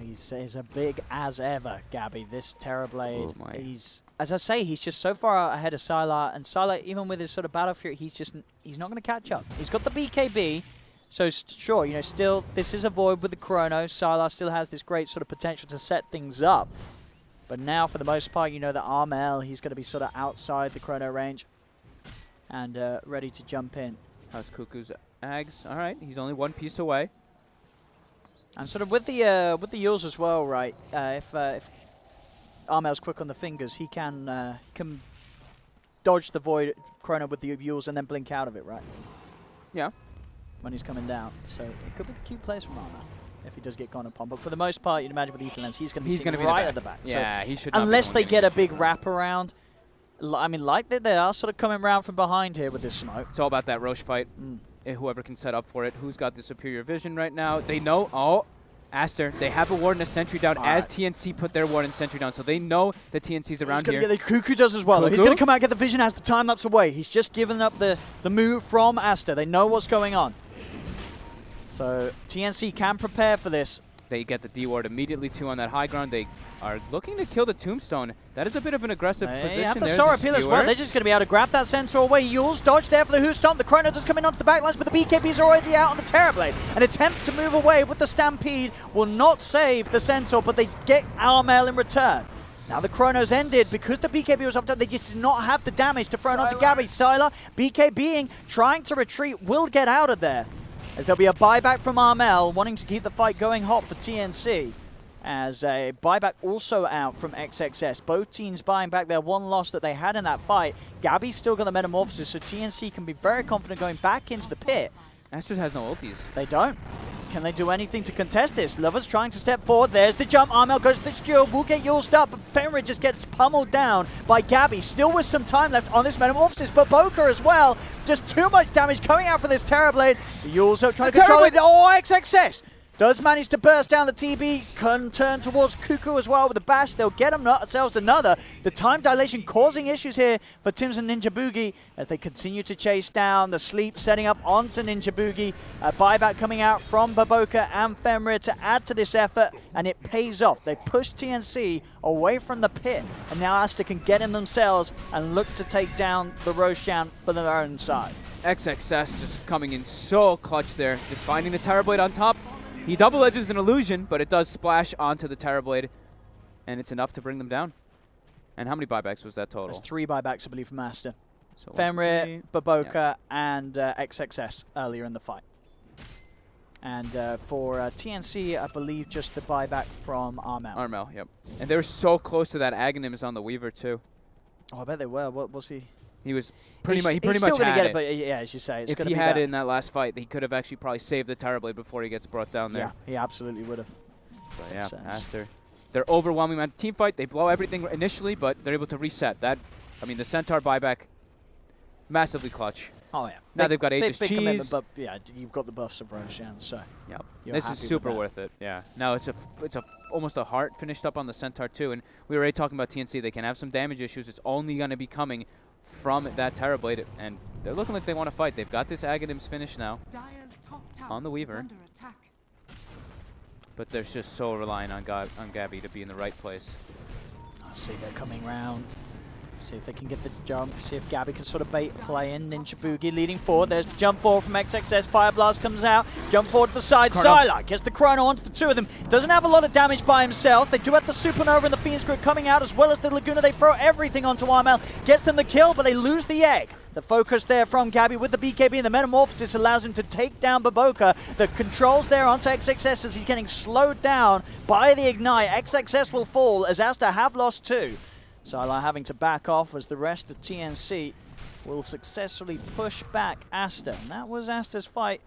Speaker 2: He's a big as ever, Gabby. This Terrorblade.
Speaker 1: Oh
Speaker 2: he's, as I say, he's just so far ahead of Sylar, and Sylar, even with his sort of Battle Fury, he's not going to catch up. He's got the BKB, so sure, you know, still this is a void with the Chrono. Sylar still has this great sort of potential to set things up. But now, for the most part, you know that Armel, he's going to be sort of outside the Chrono range and ready to jump in.
Speaker 1: How's Cuckoo's Ags? All right, he's only one piece away.
Speaker 2: And sort of with the Yules as well, right? If Armel's quick on the fingers, he can dodge the Void Chrono with the Yules and then blink out of it, right?
Speaker 1: Yeah.
Speaker 2: When he's coming down. So it could be the cute plays from Armel if he does get gone upon. But for the most part, you'd imagine with Ether Lens, he's going to be sitting right at the back.
Speaker 1: Yeah,
Speaker 2: so
Speaker 1: he should.
Speaker 2: Unless they get a big wrap around. I mean, like they are sort of coming around from behind here with this smoke.
Speaker 1: It's all about that Roche fight. Whoever can set up for it. Who's got the superior vision right now? They know. Oh, Aster. They have a ward and a sentry down as TNC put their ward and sentry down. So they know that TNC's around here.
Speaker 2: The Cuckoo does as well. He's going to come out and get the vision as the time lapse away. He's just given up the move from Aster. They know what's going on. So TNC can prepare for this.
Speaker 1: They get the D-ward immediately too on that high ground. They are looking to kill the Tombstone. That is a bit of an aggressive position there.
Speaker 2: The Sora Appeal as well. They're just going to be able to grab that Centaur away. Yules dodge there for the Who Stomp. The Chrono does come in onto the backlines, but the BKB's already out on the Terrorblade. An attempt to move away with the Stampede will not save the Centaur, but they get Armel in return. Now the Chrono's ended because the BKB was up top. They just did not have the damage to throw it onto Gabby. Sylar, BKBing, trying to retreat, will get out of there. As there'll be a buyback from Armel, wanting to keep the fight going hot for TNC. As a buyback also out from XXS. Both teams buying back their one loss that they had in that fight. Gabby's still got the Metamorphosis, so TNC can be very confident going back into the pit.
Speaker 1: Aster has no ultis.
Speaker 2: They don't. Can they do anything to contest this? Lover's trying to step forward. There's the jump. Armel goes to the duel. Will get Yuled up, but Fenrir just gets pummeled down by Gabby. Still with some time left on this Metamorphosis, but Boka as well. Just too much damage coming out for this Terrorblade. Yules trying to control it. Oh, XXS! Does manage to burst down the TB, can turn towards Cuckoo as well with a bash. They'll get themselves another. The time dilation causing issues here for Tims and Ninja Boogie as they continue to chase down. The sleep setting up onto Ninja Boogie. A buyback coming out from Baboka and Fenrir to add to this effort, and it pays off. They push TNC away from the pit, and now Aster can get in themselves and look to take down the Roshan for their own side.
Speaker 1: XXS just coming in so clutch there, just finding the Terrorblade on top. He double edges an illusion, but it does splash onto the Terrorblade, and it's enough to bring them down. And how many buybacks was that total?
Speaker 2: There's 3 buybacks, I believe, from Aster.
Speaker 1: So
Speaker 2: Fenrir, Baboka, and XXS earlier in the fight. And for TNC, I believe just the buyback from Armel.
Speaker 1: Armel, yep. And they were so close to that Aghanims on the Weaver, too.
Speaker 2: Oh, I bet they were. What was he?
Speaker 1: He was pretty much. He
Speaker 2: pretty
Speaker 1: much
Speaker 2: much had
Speaker 1: had
Speaker 2: it. But yeah, as you say, it's
Speaker 1: if
Speaker 2: going to
Speaker 1: he
Speaker 2: be
Speaker 1: had
Speaker 2: that.
Speaker 1: it in that last fight, he could have actually probably saved the Terrorblade before he gets brought down there.
Speaker 2: Yeah, he absolutely would have.
Speaker 1: So yeah, Aster. They're overwhelming amount of team fight. They blow everything initially, but they're able to reset. That, I mean, the Centaur buyback, massively clutch.
Speaker 2: Oh yeah.
Speaker 1: Now they've got Aegis Cheese.
Speaker 2: But yeah, you've got the buffs of Roshan, so.
Speaker 1: Yeah. This is super worth it. Yeah. Now it's almost a heart finished up on the Centaur too, and we were already talking about TNC. They can have some damage issues. It's only going to be coming from that Terrorblade, and they're looking like they want to fight. They've got this Aghanims finish now on the Weaver, but they're just so reliant on Gabby to be in the right place.
Speaker 2: I see they're coming round. See if they can get the jump. See if Gabby can sort of bait play in. Ninja Boogie leading forward. There's the jump forward from XXS. Fire Blast comes out. Jump forward to the side. Sylar gets the Chrono onto the 2 of them. Doesn't have a lot of damage by himself. They do have the Supernova and the Phoenix Grid coming out, as well as the Laguna. They throw everything onto Armel. Gets them the kill, but they lose the egg. The focus there from Gabby with the BKB and the Metamorphosis allows him to take down Baboka. The controls there onto XXS as he's getting slowed down by the Ignite. XXS will fall as Aster have lost 2. Sylar having to back off as the rest of TNC will successfully push back Aster. And that was Aster's fight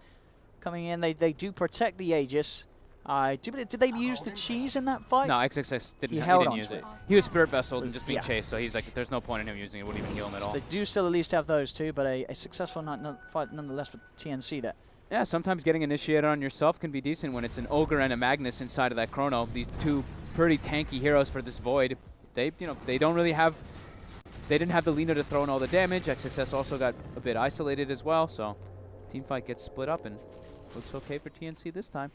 Speaker 2: coming in. They do protect the Aegis. Did they use the cheese in that fight?
Speaker 1: No, XXS didn't use it. He was Spirit Vessel and just being chased, so he's like, there's no point in him using it. It wouldn't even heal him at all.
Speaker 2: They do still at least have those 2, but a successful fight nonetheless for TNC there.
Speaker 1: Yeah, sometimes getting initiated on yourself can be decent when it's an Ogre and a Magnus inside of that Chrono. These 2 pretty tanky heroes for this Void. They don't really have. They didn't have the Lina to throw in all the damage. XXS also got a bit isolated as well, so team fight gets split up and looks okay for TNC this time.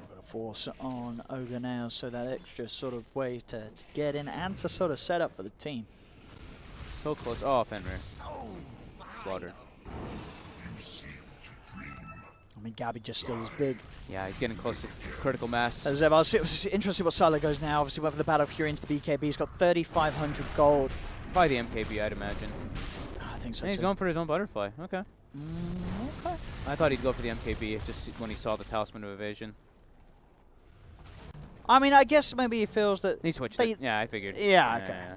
Speaker 2: Got a force on Ogre now, so that extra sort of way to get in and to sort of set up for the team.
Speaker 1: So close. Oh, Fenrir. Slaughtered.
Speaker 2: I mean, Gabby just still is big.
Speaker 1: Yeah, he's getting close to critical mass.
Speaker 2: As it was interesting what Sylar goes now. Obviously, went for the Battle Fury into the BKB. He's got 3,500 gold.
Speaker 1: Probably the MKB, I'd imagine.
Speaker 2: I think so,
Speaker 1: and he's going for his own butterfly. Okay.
Speaker 2: Okay.
Speaker 1: I thought he'd go for the MKB just when he saw the Talisman of Evasion.
Speaker 2: I mean, I guess maybe he feels that...
Speaker 1: He switched it. Yeah, I figured.
Speaker 2: Yeah, okay.
Speaker 1: Yeah.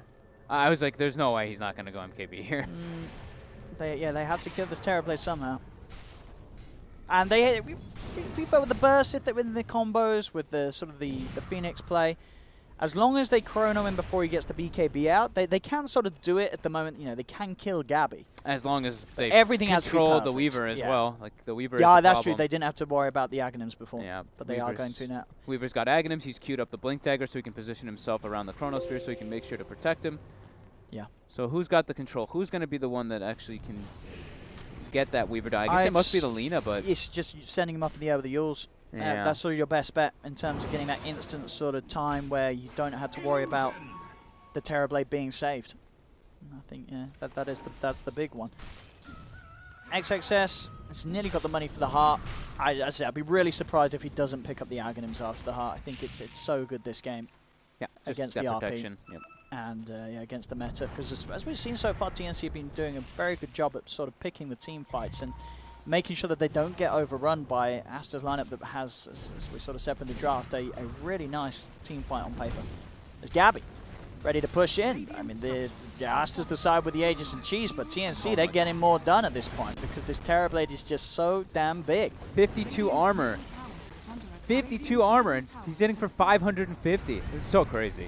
Speaker 1: I was like, there's no way he's not going to go MKB here.
Speaker 2: They have to kill this Terrorblade somehow. And we felt with the burst, with the combos, with the sort of the Phoenix play, as long as they chrono him before he gets the BKB out, they can sort of do it at the moment. You know, they can kill Gabby.
Speaker 1: As long as they
Speaker 2: control
Speaker 1: the Weaver as well. Like the Weaver.
Speaker 2: Yeah,
Speaker 1: is the
Speaker 2: that's
Speaker 1: problem.
Speaker 2: true. They didn't have to worry about the Aghanims before.
Speaker 1: Yeah,
Speaker 2: but they are going to now.
Speaker 1: Weaver's got Aghanims. He's queued up the Blink Dagger so he can position himself around the Chronosphere so he can make sure to protect him.
Speaker 2: Yeah.
Speaker 1: So who's got the control? Who's going to be the one that actually can get that Weaver die? I guess it must be the Lina, but
Speaker 2: it's just sending him up in the air with the Yules.
Speaker 1: Yeah.
Speaker 2: That's sort of your best bet in terms of getting that instant sort of time where you don't have to worry about the Terrorblade being saved. I think that's the big one. XXS has nearly got the money for the heart. I'd be really surprised if he doesn't pick up the Aghanims after the heart. I think it's so good this game.
Speaker 1: Yeah,
Speaker 2: against the
Speaker 1: protection.
Speaker 2: RP.
Speaker 1: Yep.
Speaker 2: And against the meta, because as we've seen so far, TNC have been doing a very good job at sort of picking the team fights and making sure that they don't get overrun by Aster's lineup that has, as we sort of said from the draft, a really nice team fight on paper. There's Gabby, ready to push in. I mean, the Aster's the side with the Aegis and Cheese, but TNC, they're getting more done at this point because this Terrorblade is just so damn big.
Speaker 1: 52 armor. 52 armor, and he's hitting for 550. This is so crazy.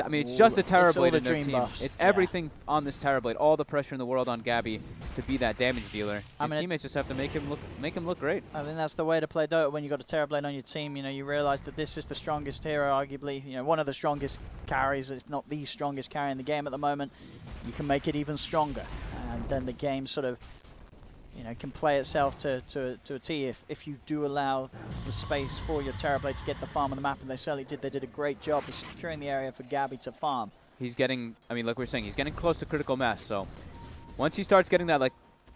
Speaker 1: I mean, it's just a Terrorblade in their
Speaker 2: dream
Speaker 1: team.
Speaker 2: buffs.
Speaker 1: It's everything on this Terrorblade, all the pressure in the world on Gabby to be that damage dealer. His teammates just have to make him look great.
Speaker 2: I think that's the way to play Dota when you've got a Terrorblade on your team. You know, you realize that this is the strongest hero, arguably, you know, one of the strongest carries, if not the strongest carry in the game at the moment. You can make it even stronger, and then the game sort of, you know, can play itself to a T if you do allow the space for your Terrorblade to get the farm on the map, and they certainly did. They did a great job of securing the area for Gabby to farm.
Speaker 1: He's getting, I mean, like we were saying, he's getting close to critical mass, so once he starts getting that, like,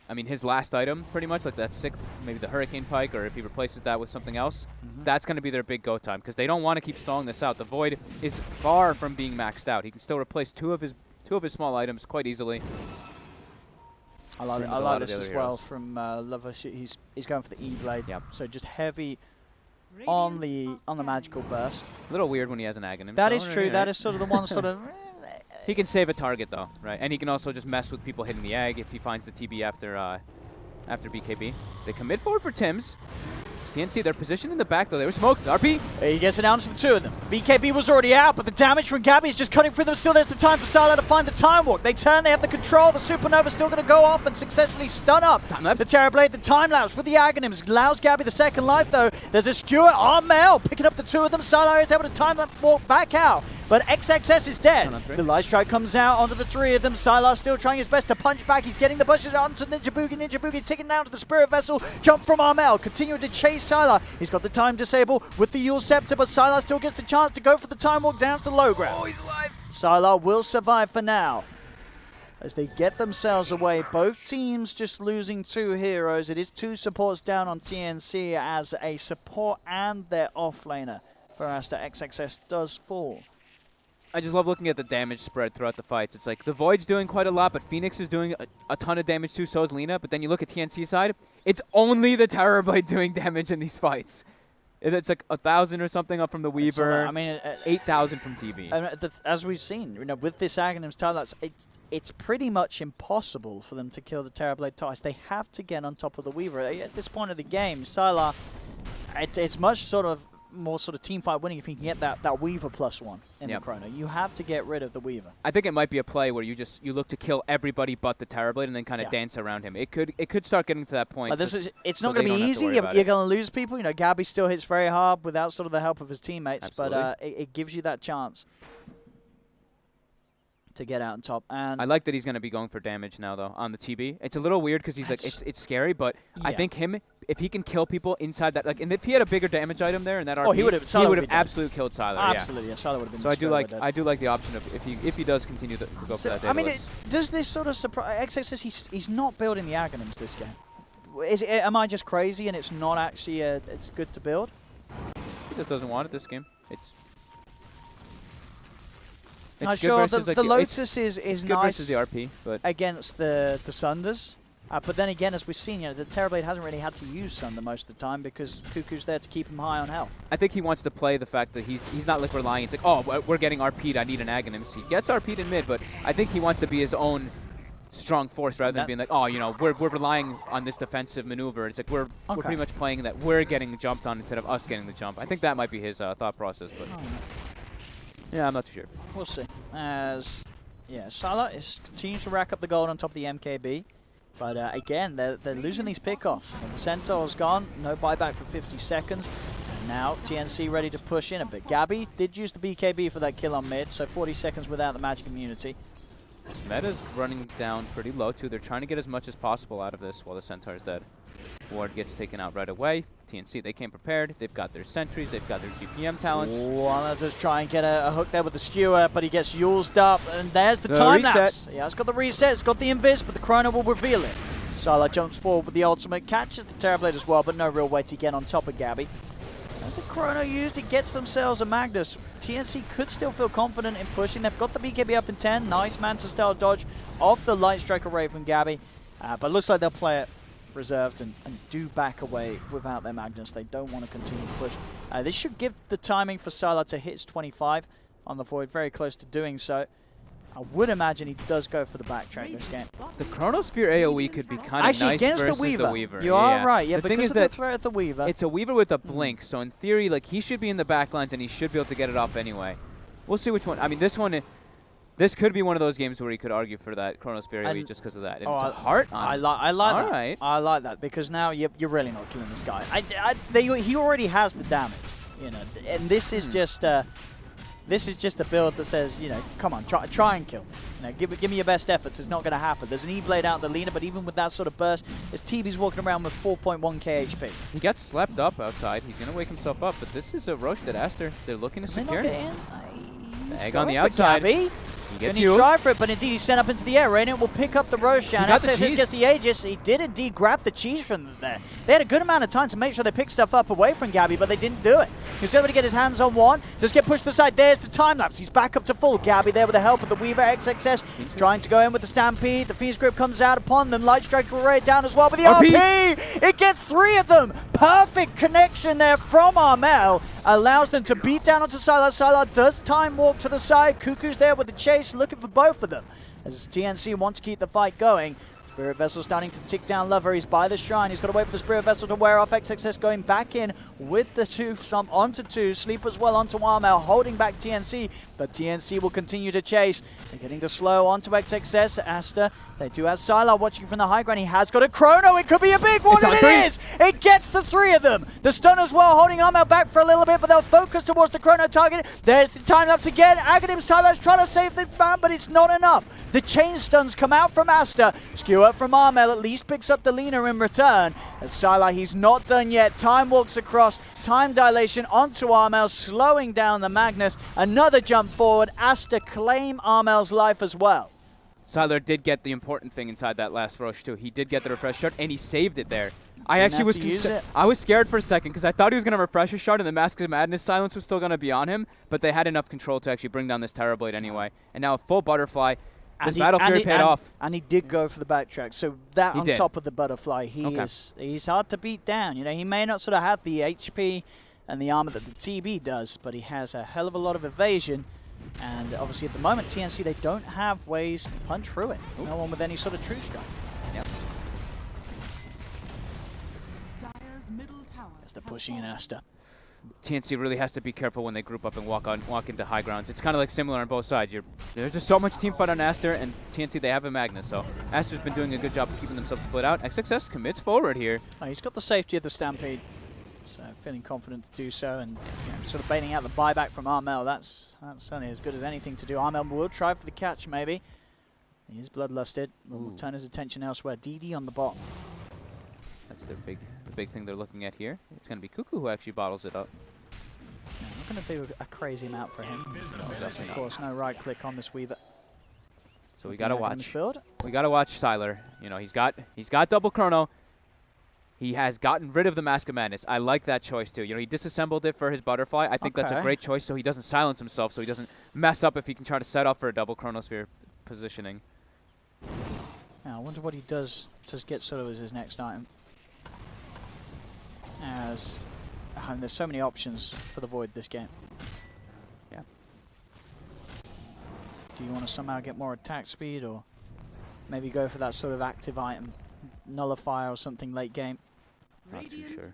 Speaker 1: I mean, his last item, pretty much, like that 6th, maybe the Hurricane Pike, or if he replaces that with something else, that's going to be their big go time, because they don't want to keep stalling this out. The Void is far from being maxed out. He can still replace two of his small items quite easily.
Speaker 2: I like this as well from Lover. He's going for the E-Blade.
Speaker 1: Yep.
Speaker 2: So just heavy on the magical burst.
Speaker 1: A little weird when he has an Aghanim.
Speaker 2: That is true. That is sort of the one sort of.
Speaker 1: He can save a target though, right? And he can also just mess with people hitting the Ag if he finds the TB after BKB. They commit forward for Tims. TNC, they're positioned in the back, though. They were smoked. RP.
Speaker 2: He gets announced from 2 of them. BKB was already out, but the damage from Gabby is just cutting through them. Still, there's the time for Sylar to find the time walk. They turn, they have the control. The Supernova's still going to go off and successfully stun up the Terrorblade. The time lapse with the Aghanims allows Gabby the second life, though. There's a skewer on Mel, picking up the 2 of them. Sylar is able to time that walk back out. But XXS is dead. The Light Strike comes out onto the 3 of them. Sylar still trying his best to punch back. He's getting the bushes onto Ninja Boogie. Ninja Boogie taking down to the Spirit Vessel. Jump from Armel. Continuing to chase Sylar. He's got the time disable with the Yule Scepter, but Sylar still gets the chance to go for the time walk down to the low ground.
Speaker 1: Oh, he's alive.
Speaker 2: Sylar will survive for now. As they get themselves away, both teams just losing 2 heroes. It is 2 supports down on TNC as a support and their offlaner for Aster. XXS does fall.
Speaker 1: I just love looking at the damage spread throughout the fights. It's like the Void's doing quite a lot, but Phoenix is doing a ton of damage too, so is Lina. But then you look at TNC side, it's only the Terrorblade doing damage in these fights. It's like 1,000 or something up from the Weaver. I mean, 8,000 from TB.
Speaker 2: As we've seen, you know, with this Aghanim's time-lapse, it's pretty much impossible for them to kill the Terrorblade twice. They have to get on top of the Weaver. At this point of the game, Sylar, it's much more team fight winning if you can get that Weaver +1 in the Chrono. You have to get rid of the Weaver.
Speaker 1: I think it might be a play where you look to kill everybody but the Terrorblade and then kind of dance around him. It could start getting to that point.
Speaker 2: But it's not going to be easy. You're going to lose people. You know, Gabby still hits very hard without the help of his teammates. Absolutely. But it gives you that chance to get out on top. And
Speaker 1: I like that he's going to be going for damage now, though, on the TB. It's a little weird because he's like, it's scary, but I think if he can kill people inside that, and if he had a bigger damage item there in that RP, he would have absolutely killed Sylar.
Speaker 2: Absolutely, yeah. Sylar would have been.
Speaker 1: So I do like the option of if he does continue to go for that.
Speaker 2: I mean, does this sort of surprise? XXS, he's not building the Aghanims this game. Am I just crazy and it's not actually it's good to build?
Speaker 1: He just doesn't want it this game. It's
Speaker 2: not sure. The Lotus is nice
Speaker 1: versus the RP, but
Speaker 2: against the Sunders. But then again, as we've seen, the Terrorblade hasn't really had to use Sunder most of the time because Cuckoo's there to keep him high on health.
Speaker 1: I think he wants to play the fact that he's not like relying. It's like, oh, we're getting RP'd, I need an Aghanim. He gets RP'd in mid, but I think he wants to be his own strong force rather than being like, oh, you know, we're relying on this defensive maneuver. It's like we're pretty much playing that we're getting jumped on instead of us getting the jump. I think that might be his thought process, but yeah, I'm not too sure.
Speaker 2: We'll see. As Sylar is continuing to rack up the gold on top of the MKB. But again, they're losing these pickoffs. The Centaur's gone, no buyback for 50 seconds. And now TNC ready to push in a bit. Gabby did use the BKB for that kill on mid, so 40 seconds without the magic immunity.
Speaker 1: This meta's running down pretty low too. They're trying to get as much as possible out of this while the Centaur's dead. Ward gets taken out right away. TNC, they came prepared. They've got their sentries. They've got their GPM talents.
Speaker 2: Wanna just try and get a hook there with the skewer, but he gets used up. And there's the time lapse. Yeah, it's got the reset. It's got the invis, but the Chrono will reveal it. Sylar jumps forward with the ultimate, catches the Terrorblade as well, but no real way to get on top of Gabby. As the Chrono used, it gets themselves a Magnus. TNC could still feel confident in pushing. They've got the BKB up in 10. Nice Manta-style dodge off the Light Strike array from Gabby. But looks like they'll play it reserved and do back away without their Magnus. They don't want to continue to push. This should give the timing for Sylar to hit his 25 on the Void, very close to doing so. I would imagine he does go for the backtrack this game.
Speaker 1: The Chronosphere AoE could be kind of nice
Speaker 2: against
Speaker 1: versus
Speaker 2: the Weaver. You
Speaker 1: are
Speaker 2: right, yeah,
Speaker 1: the thing is
Speaker 2: that the threat of the Weaver.
Speaker 1: It's a Weaver with a blink, so in theory, like, he should be in the backlines and he should be able to get it off anyway. We'll see which one. I mean, this could be one of those games where you could argue for that Chronosphere lead just because of that. And it's a heart on.
Speaker 2: I like that.
Speaker 1: Right.
Speaker 2: I like that because now you're really not killing this guy. He already has the damage, you know, and this is just a build that says, you know, come on, try and kill me. You know, give me your best efforts. It's not going to happen. There's an E-Blade out in the leader, but even with that sort of burst, as TB's walking around with 4.1k HP.
Speaker 1: He gets slept up outside. He's going to wake himself up, but this is a rush that Aster, they're looking to secure.
Speaker 2: The
Speaker 1: egg on the outside. He gets used.
Speaker 2: Try for it, but indeed he's sent up into the air. Radiant will pick up the Roshan. He gets the Aegis. He did indeed grab the cheese from there. They had a good amount of time to make sure they picked stuff up away from Gabby, but they didn't do it. He was able to get his hands on one. Does get pushed to the side. There's the time lapse. He's back up to full. Gabby there with the help of the Weaver XXS. Trying to go in with the Stampede. The Phoenix Grip comes out upon them. Light Strike right down as well with the RP. It gets 3 of them. Perfect connection there from Armel. Allows them to beat down onto Sylar. Sylar does time walk to the side. Cuckoo's there with the chase, looking for both of them. As TNC wants to keep the fight going. Spirit Vessel starting to tick down Lover. He's by the shrine. He's got to wait for the Spirit Vessel to wear off. XXS going back in with the 2 onto 2. Sleep as well onto Armel, holding back TNC. But TNC will continue to chase. They're getting the slow onto XXS. Aster, they do have Sylar watching from the high ground. He has got a chrono. It could be a big one, and it is! It gets the 3 of them. The stun as well, holding Armel back for a little bit, but they'll focus towards the chrono target. There's the time lapse again. Aghanim Sylar's trying to save the man, but it's not enough. The chain stuns come out from Aster. Skew up from Armel, at least picks up the Lina in return. And Sylar, he's not done yet. Time walks across. Time dilation onto Armel, slowing down the Magnus. Another jump forward. Aster claim Armel's life as well.
Speaker 1: Sylar did get the important thing inside that last rush too. He did get the refresh shard, and he saved it there. I was scared for a second because I thought he was going to refresh a shard, and the Mask of Madness silence was still going to be on him, but they had enough control to actually bring down this Terrorblade anyway. And now a full Butterfly. This Battle Fury paid off.
Speaker 2: And he did go for the backtrack. So that on top of the Butterfly, he's hard to beat down. You know, he may not sort of have the HP and the armor that the TB does, but he has a hell of a lot of evasion. And obviously at the moment, TNC, they don't have ways to punch through it. Ooh. No one with any sort of true strike. Yep. As they're pushing in Aster.
Speaker 1: TNC really has to be careful when they group up and walk into high grounds. It's kind of like similar on both sides. There's just so much team fight on Aster, and TNC, they have a Magnus. So Aster's been doing a good job of keeping themselves split out. XXS commits forward here.
Speaker 2: Oh, he's got the safety of the Stampede. So feeling confident to do so, and you know, sort of baiting out the buyback from Armel. That's certainly as good as anything to do. Armel will try for the catch, maybe. He is bloodlusted. Will turn his attention elsewhere. DD on the bottom.
Speaker 1: That's the big thing they're looking at here. It's going to be Cuckoo who actually bottles it up.
Speaker 2: Yeah, I'm not going to do a crazy amount for him. No, of course, no right click on this Weaver.
Speaker 1: So we got to watch. We got to watch Sylar. You know, he's got double chrono. He has gotten rid of the Mask of Madness. I like that choice too. You know, he disassembled it for his Butterfly. I think that's a great choice, so he doesn't silence himself, so he doesn't mess up if he can try to set up for a double Chronosphere positioning.
Speaker 2: Now, I wonder what he does to get sort of as his next item. As there's so many options for the Void this game.
Speaker 1: Yeah.
Speaker 2: Do you want to somehow get more attack speed, or maybe go for that sort of active item, Nullifier or something late game?
Speaker 1: Not too sure.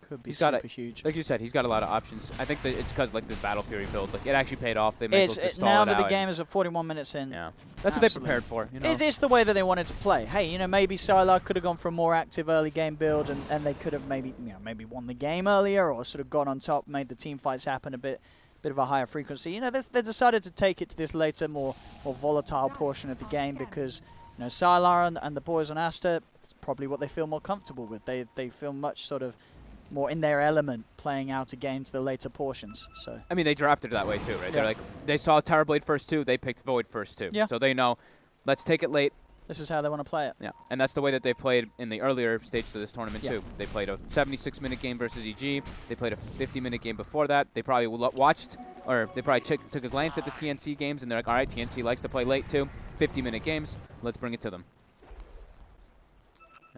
Speaker 2: Could be super huge.
Speaker 1: Like you said, he's got a lot of options. I think that it's because like this Battle Fury build, like it actually paid off. They made to stall
Speaker 2: now
Speaker 1: it
Speaker 2: that
Speaker 1: out
Speaker 2: the game is at 41 minutes in.
Speaker 1: Yeah, that's what they prepared for. You know?
Speaker 2: It's the way that they wanted to play. Hey, you know, maybe Sylar could have gone for a more active early game build, and they could have maybe won the game earlier, or sort of got on top, made the team fights happen a bit of a higher frequency. You know, they decided to take it to this later, more volatile portion of the game because. You know, Sylar and the boys on Aster, it's probably what they feel more comfortable with. They feel much sort of more in their element playing out a game to the later portions. So
Speaker 1: I mean, they drafted it that way too, right? Yeah. They're like, they saw Terrorblade first too, they picked Void first too. Yeah. So they know, let's take it late.
Speaker 2: This is how they want to play it.
Speaker 1: Yeah, and that's the way that they played in the earlier stage of this tournament too. They played a 76-minute game versus EG. They played a 50-minute game before that. They probably watched, or they probably took a glance at the TNC games, and they're like, all right, TNC likes to play late too. 50-minute games, let's bring it to them.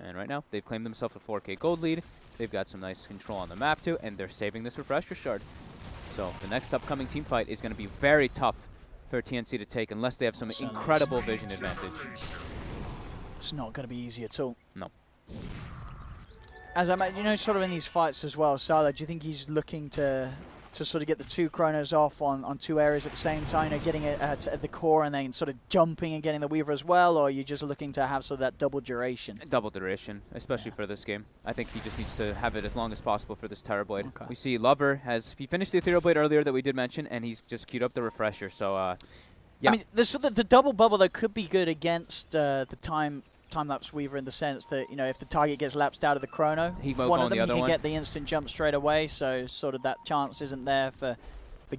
Speaker 1: And right now, they've claimed themselves a 4K gold lead. They've got some nice control on the map too, and they're saving this refresher shard. So the next upcoming team fight is going to be very tough for TNC to take unless they have some incredible vision advantage.
Speaker 2: It's not going to be easy at all.
Speaker 1: No.
Speaker 2: As I imagine, you know, sort of in these fights as well, Sylar, do you think he's looking to to sort of get the 2 chronos off on 2 areas at the same time, you know, getting it at the core and then sort of jumping and getting the Weaver as well, or are you just looking to have sort of that double duration?
Speaker 1: Double duration, especially for this game. I think he just needs to have it as long as possible for this Terrorblade.
Speaker 2: Okay.
Speaker 1: We see Lover he finished the Ethereal Blade earlier that we did mention, and he's just queued up the refresher. So, yeah.
Speaker 2: I mean, the double bubble though could be good against the time-lapse Weaver in the sense that, you know, if the target gets lapsed out of the chrono, one of them you can get the instant jump straight away, so sort of that chance isn't there for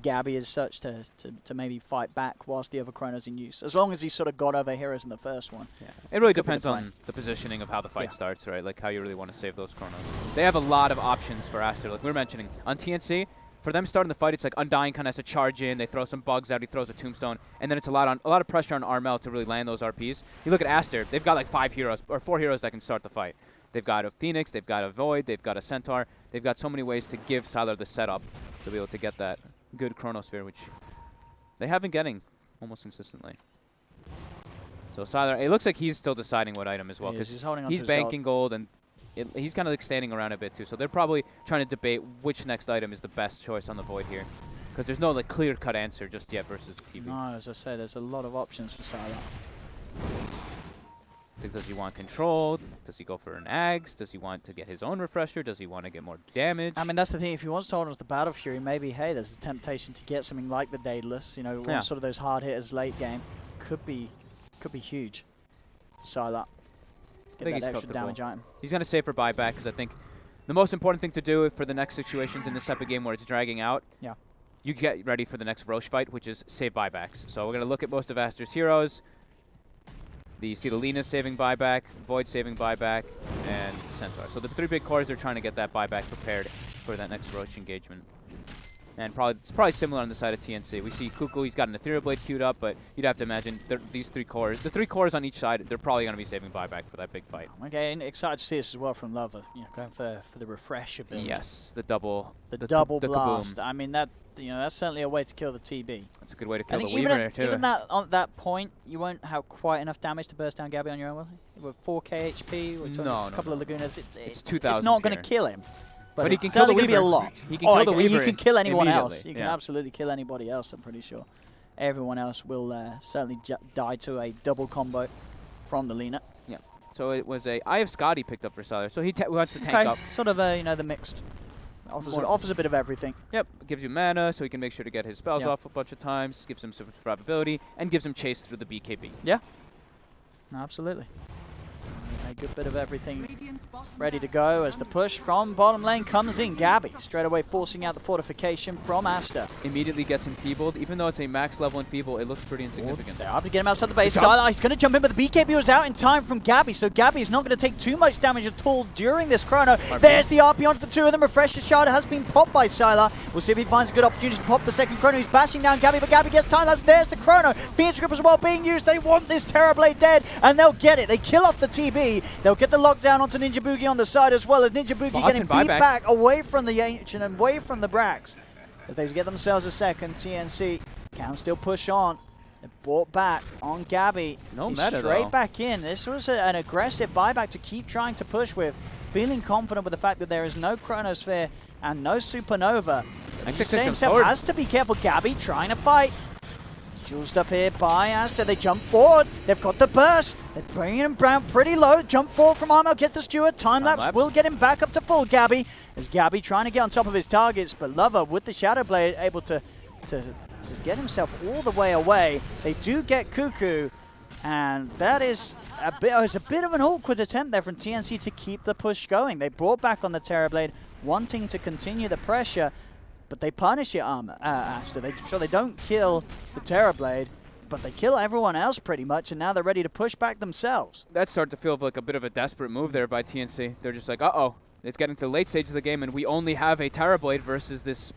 Speaker 2: Gabby as such to maybe fight back whilst the other chrono's in use, as long as he sort of got over heroes in the first one.
Speaker 1: Yeah. It really depends on the positioning of how the fight starts, right? Like how you really want to save those chronos. They have a lot of options for Aster. Like we were mentioning, on TNC, for them starting the fight, it's like Undying kind of has to charge in. They throw some bugs out. He throws a tombstone, and then it's a lot of pressure on Armel to really land those RPs. You look at Aster; they've got like 5 heroes or 4 heroes that can start the fight. They've got a Phoenix, they've got a Void, they've got a Centaur. They've got so many ways to give Sylar the setup to be able to get that good Chronosphere, which they have been getting almost consistently. So Sylar, it looks like he's still deciding what item as well, because he's banking gold and he's kind of like standing around a bit too, so they're probably trying to debate which next item is the best choice on the Void here, because there's no like clear-cut answer just yet versus the TV.
Speaker 2: No, as I say, there's a lot of options for Sylar.
Speaker 1: It's like, does he want control? Does he go for an Ags? Does he want to get his own refresher? Does he want to get more damage?
Speaker 2: I mean, that's the thing. If he wants to hold on to the Battle Fury, maybe, hey, there's a temptation to get something like the Daedalus. You know, one of sort of those hard hitters late game. Could be huge. Sylar.
Speaker 1: I think
Speaker 2: he's extra damage item.
Speaker 1: He's going to save for buyback, because I think the most important thing to do for the next situations in this type of game where it's dragging out, you get ready for the next Roche fight, which is save buybacks. So we're going to look at most of Aster's heroes. You see the Lina saving buyback, Void saving buyback, and Centaur. So the 3 big cores are trying to get that buyback prepared for that next Roche engagement. And it's probably similar on the side of TNC. We see Cuckoo, he's got an Ethereal Blade queued up, but you'd have to imagine these 3 cores, the 3 cores on each side, they're probably going to be saving buyback for that big fight.
Speaker 2: Okay, and excited to see this as well from Lover, you know, going for the refresher build.
Speaker 1: Yes, the double
Speaker 2: double blast.
Speaker 1: Kaboom.
Speaker 2: I mean, that's certainly a way to kill the TB.
Speaker 1: That's a good way to kill the
Speaker 2: Weaver
Speaker 1: there too.
Speaker 2: Even that on that point, you won't have quite enough damage to burst down Gabby on your own, will you? With 4k HP, with a couple of Lagunas, it's
Speaker 1: 2,000.
Speaker 2: It's not going to kill him.
Speaker 1: But he can
Speaker 2: kill the
Speaker 1: Weaver.
Speaker 2: Be a lot.
Speaker 1: He can kill the Weaver.
Speaker 2: You can kill anyone else. You
Speaker 1: can
Speaker 2: absolutely kill anybody else, I'm pretty sure. Everyone else will certainly die to a double combo from the Lina.
Speaker 1: Yeah. So it was a Eye of Scotty picked up for Sylar. So he wants to tank up.
Speaker 2: Sort of you know, the mixed. Offers a bit of everything.
Speaker 1: Yep. Gives you mana, so he can make sure to get his spells off a bunch of times. Gives him some survivability, and gives him chase through the BKB.
Speaker 2: Yeah. No, absolutely. A good bit of everything ready to go as the push from bottom lane comes in. Gabby straight away forcing out the fortification from Aster.
Speaker 1: Immediately gets enfeebled. Even though it's a max level enfeeble, it looks pretty insignificant.
Speaker 2: They're up to get him outside the base. Sylar, he's going to jump in, but the BKB was out in time from Gabby, so Gabby is not going to take too much damage at all during this chrono. There's the RP onto the 2 of them. Refresher shard has been popped by Sylar. We'll see if he finds a good opportunity to pop the second chrono. He's bashing down Gabby, but Gabby gets time. There's the chrono. Phoenix Grip as well being used. They want this Terrorblade dead, and they'll get it. They kill off the TB. They'll get the lockdown onto Ninja Boogie on the side, as well as Ninja Boogie getting beat back away from the Ancient and away from the Brax. If they get themselves a second, TNC can still push on. They're brought back on Gabby.
Speaker 1: No meta,
Speaker 2: straight back in. This was an aggressive buyback to keep trying to push with, feeling confident with the fact that there is no Chronosphere and no Supernova. He himself has to be careful. Gabby trying to fight. Juiced up here by Aster. They jump forward. They've got the burst. They're bringing him down pretty low. Jump forward from Armel. Gets the Steward. Time lapse will get him back up to full. Gabby. As Gabby trying to get on top of his targets, but Lover with the Shadow Blade able to get himself all the way away. They do get Cuckoo, and that is a bit of an awkward attempt there from TNC to keep the push going. They brought back on the Terrorblade, wanting to continue the pressure. But they punish it, Aster. They don't kill the Terrorblade, but they kill everyone else pretty much, and now they're ready to push back themselves.
Speaker 1: That started to feel like a bit of a desperate move there by TNC. They're just like, uh-oh, it's getting to the late stages of the game, and we only have a Terrorblade versus this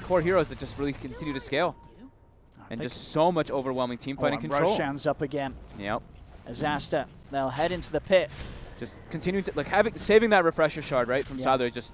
Speaker 1: core heroes that just really continue to scale. And just so much overwhelming team fighting control.
Speaker 2: Roshan's up again.
Speaker 1: Yep.
Speaker 2: As Aster, they'll head into the pit.
Speaker 1: Just continuing to, saving that refresher shard, right, from Sylar, just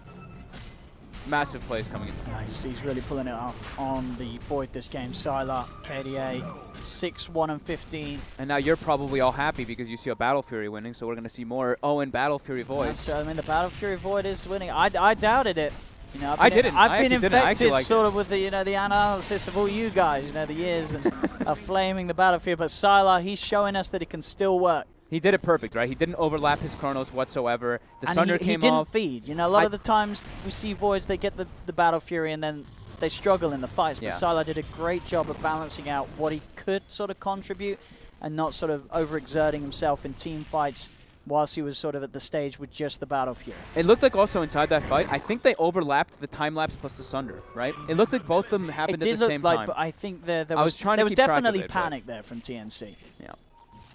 Speaker 1: massive plays coming in.
Speaker 2: He's really pulling it off on the Void this game. Sylar, KDA, 6-1 and 15.
Speaker 1: And now you're probably all happy because you see a Battle Fury winning, so we're going to see more Owen Battle Fury Voids.
Speaker 2: I mean, the Battle Fury Void is winning. I doubted it. You know,
Speaker 1: I didn't.
Speaker 2: I've been infected
Speaker 1: like
Speaker 2: sort of with the, you know, the analysis of all you guys, you know, the years of flaming the battlefield. But Sylar, he's showing us that it can still work.
Speaker 1: He did it perfect, right? He didn't overlap his chronos whatsoever. The Sunder came off.
Speaker 2: He didn't feed. You know, a lot of the times we see Voids, they get the Battle Fury and then they struggle in the fights. But Sylar did a great job of balancing out what he could sort of contribute and not sort of overexerting himself in team fights whilst he was sort of at the stage with just the Battle Fury.
Speaker 1: It looked like also inside that fight, I think they overlapped the time-lapse plus the Sunder, right? It looked like both of them happened at the same time.
Speaker 2: But I think there was definitely panic there from TNC.
Speaker 1: Yeah.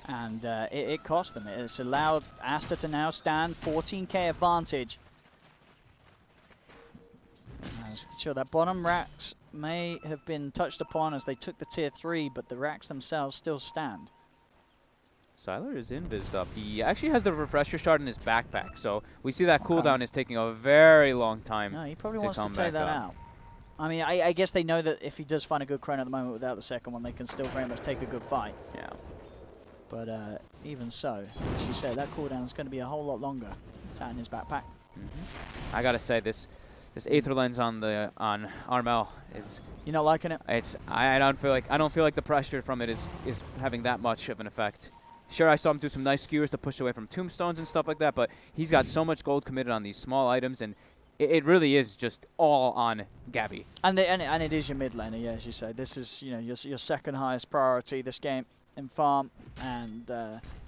Speaker 2: And it cost them. It's allowed Aster to now stand 14k advantage. Sure, that bottom racks may have been touched upon as they took the tier 3, but the racks themselves still stand.
Speaker 1: Sylar is invised up. He actually has the refresher shard in his backpack, so we see that cooldown is taking a very long time.
Speaker 2: No, he probably wants to take that out. I mean, I guess they know that if he does find a good chrono at the moment without the second one, they can still very much take a good fight.
Speaker 1: Yeah.
Speaker 2: But even so, as you said, that cooldown is going to be a whole lot longer. It's out in his backpack.
Speaker 1: I gotta say, this Aether Lens on Armel is.
Speaker 2: You're not liking it?
Speaker 1: It's I don't feel like the pressure from it is having that much of an effect. Sure, I saw him do some nice skewers to push away from tombstones and stuff like that, but he's got so much gold committed on these small items, and it really is just all on Gabby.
Speaker 2: And it is your mid laner, yeah, as you say. This is your second highest priority this game in farm, and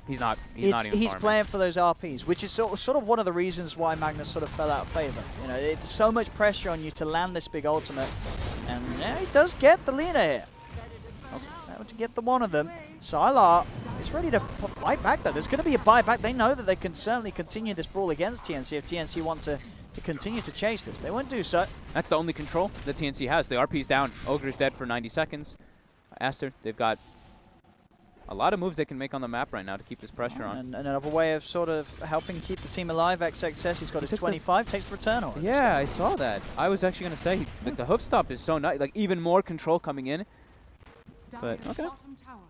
Speaker 1: he's not even
Speaker 2: he's playing for those RPs, which is sort of one of the reasons why Magnus sort of fell out of favor. You know, it's so much pressure on you to land this big ultimate, and yeah, he does get the leader here. To get the one of them. Sylar is ready to fight back, though. There's going to be a buyback. They know that they can certainly continue this brawl against TNC if TNC want to continue to chase this. They won't do so.
Speaker 1: That's the only control that TNC has. The RP's down. Ogre's dead for 90 seconds. Aster, they've got a lot of moves they can make on the map right now to keep this pressure on.
Speaker 2: And another way of sort of helping keep the team alive. XXS, he's got his 25, takes the return on.
Speaker 1: Yeah, I saw that. I was actually going to say, the hoof stop is so nice. Like, even more control coming in. But, okay.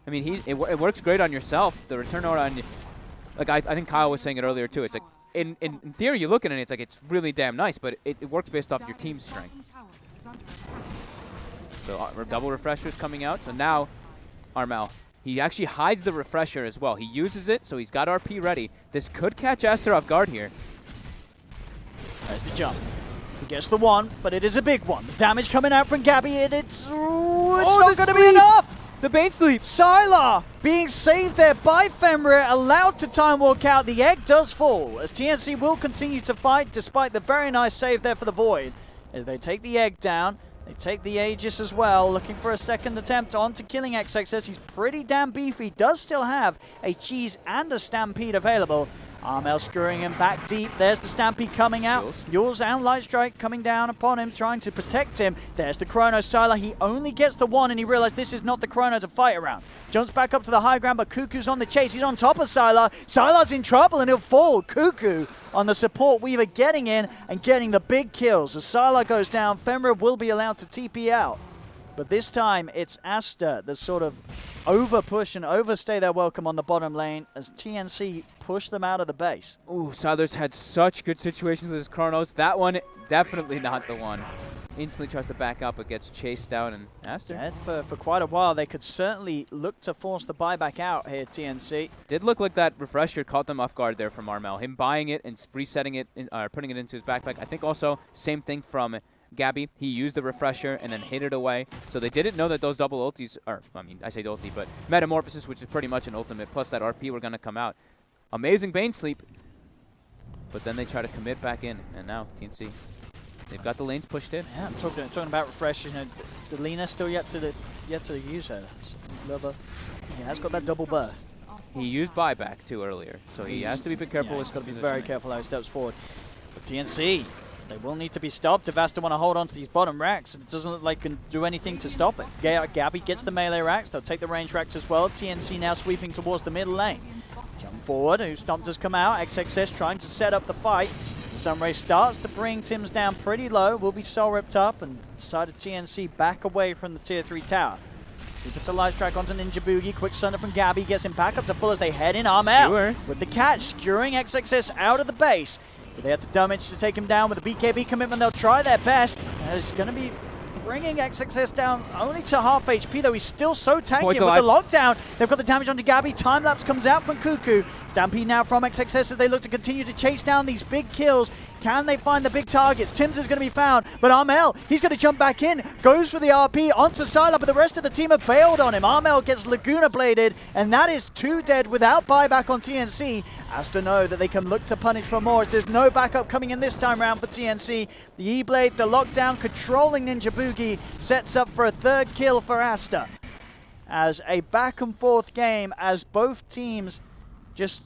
Speaker 1: I mean, it works great on yourself. The return order on you. Like, I think Kyle was saying it earlier, too. It's like, in theory, you look at it, it's like, it's really damn nice, but it works based off your team's strength. So, double refreshers coming out. So now, Armel, he actually hides the refresher as well. He uses it, so he's got RP ready. This could catch Aster off guard here.
Speaker 2: There's the jump. He gets the one, but it is a big one. The damage coming out from Gabby, and it's not going to be enough.
Speaker 1: The Bane Sleep.
Speaker 2: Sylar being saved there by Fenrir, allowed to time walk out. The egg does fall, as TNC will continue to fight, despite the very nice save there for the Void. As they take the egg down, they take the Aegis as well, looking for a second attempt onto killing XXS. He's pretty damn beefy, does still have a cheese and a stampede available. Armel screwing him back deep. There's the Stampede coming out. Yules and Light Strike coming down upon him, trying to protect him. There's the Chrono. Sylar, he only gets the one, and he realized this is not the Chrono to fight around. Jumps back up to the high ground, but Cuckoo's on the chase. He's on top of Sylar. Sylar's in trouble, and he'll fall. Cuckoo on the support Weaver getting in and getting the big kills. As Sylar goes down, Fenrir will be allowed to TP out. But this time, it's Aster that sort of over-push and overstay their welcome on the bottom lane as TNC push them out of the base.
Speaker 1: Ooh, Sylar's had such good situations with his Chronos. That one, definitely not the one. Instantly tries to back up, but gets chased down, and Aster.
Speaker 2: Dead for quite a while. They could certainly look to force the buyback out here, TNC.
Speaker 1: Did look like that refresher caught them off guard there from Armel. Him buying it and resetting it, putting it into his backpack. I think also, same thing from Gabby. He used the refresher and then hid it away. So they didn't know that those double ultis, or I mean, I say ulti, but Metamorphosis, which is pretty much an ultimate, plus that RP were going to come out. Amazing Bane Sleep. But then they try to commit back in, and now TNC, they've got the lanes pushed in.
Speaker 2: Yeah, I'm talking about refresh. You know, the Lena still yet to use her. He has got that double burst.
Speaker 1: He used buyback too earlier, so he has to be careful.
Speaker 2: He's got to be very careful how he steps forward. But TNC, they will need to be stopped if Aster want to hold on to these bottom racks. It doesn't look like can do anything to stop it. Gabby gets the melee racks. They'll take the range racks as well. TNC now sweeping towards the middle lane. Jump forward. Who stomped has come out. XXS trying to set up the fight. Sunray starts to bring Tim's down pretty low. Will be soul ripped up and decided TNC back away from the tier 3 tower. He puts a light strike onto Ninja Boogie. Quick Sunder from Gabby gets him back up to full as they head in. Armel with the catch, skewering XXS out of the base. They have the damage to take him down with a BKB commitment. They'll try their best. It's going to be bringing XXS down only to half HP, though he's still so tanky with the lockdown. They've got the damage onto Gabby. Time-lapse comes out from Cuckoo. Stampede now from XXS as they look to continue to chase down these big kills. Can they find the big targets? Tim's is going to be found, but Armel, he's going to jump back in, goes for the RP onto Sylar, but the rest of the team have bailed on him. Armel gets Laguna bladed, and that is 2 dead without buyback on TNC. Aster know that they can look to punish for more as there's no backup coming in this time round for TNC. The E-Blade, the lockdown, controlling Ninja Boogie, sets up for a 3rd kill for Aster. As a back and forth game, as both teams just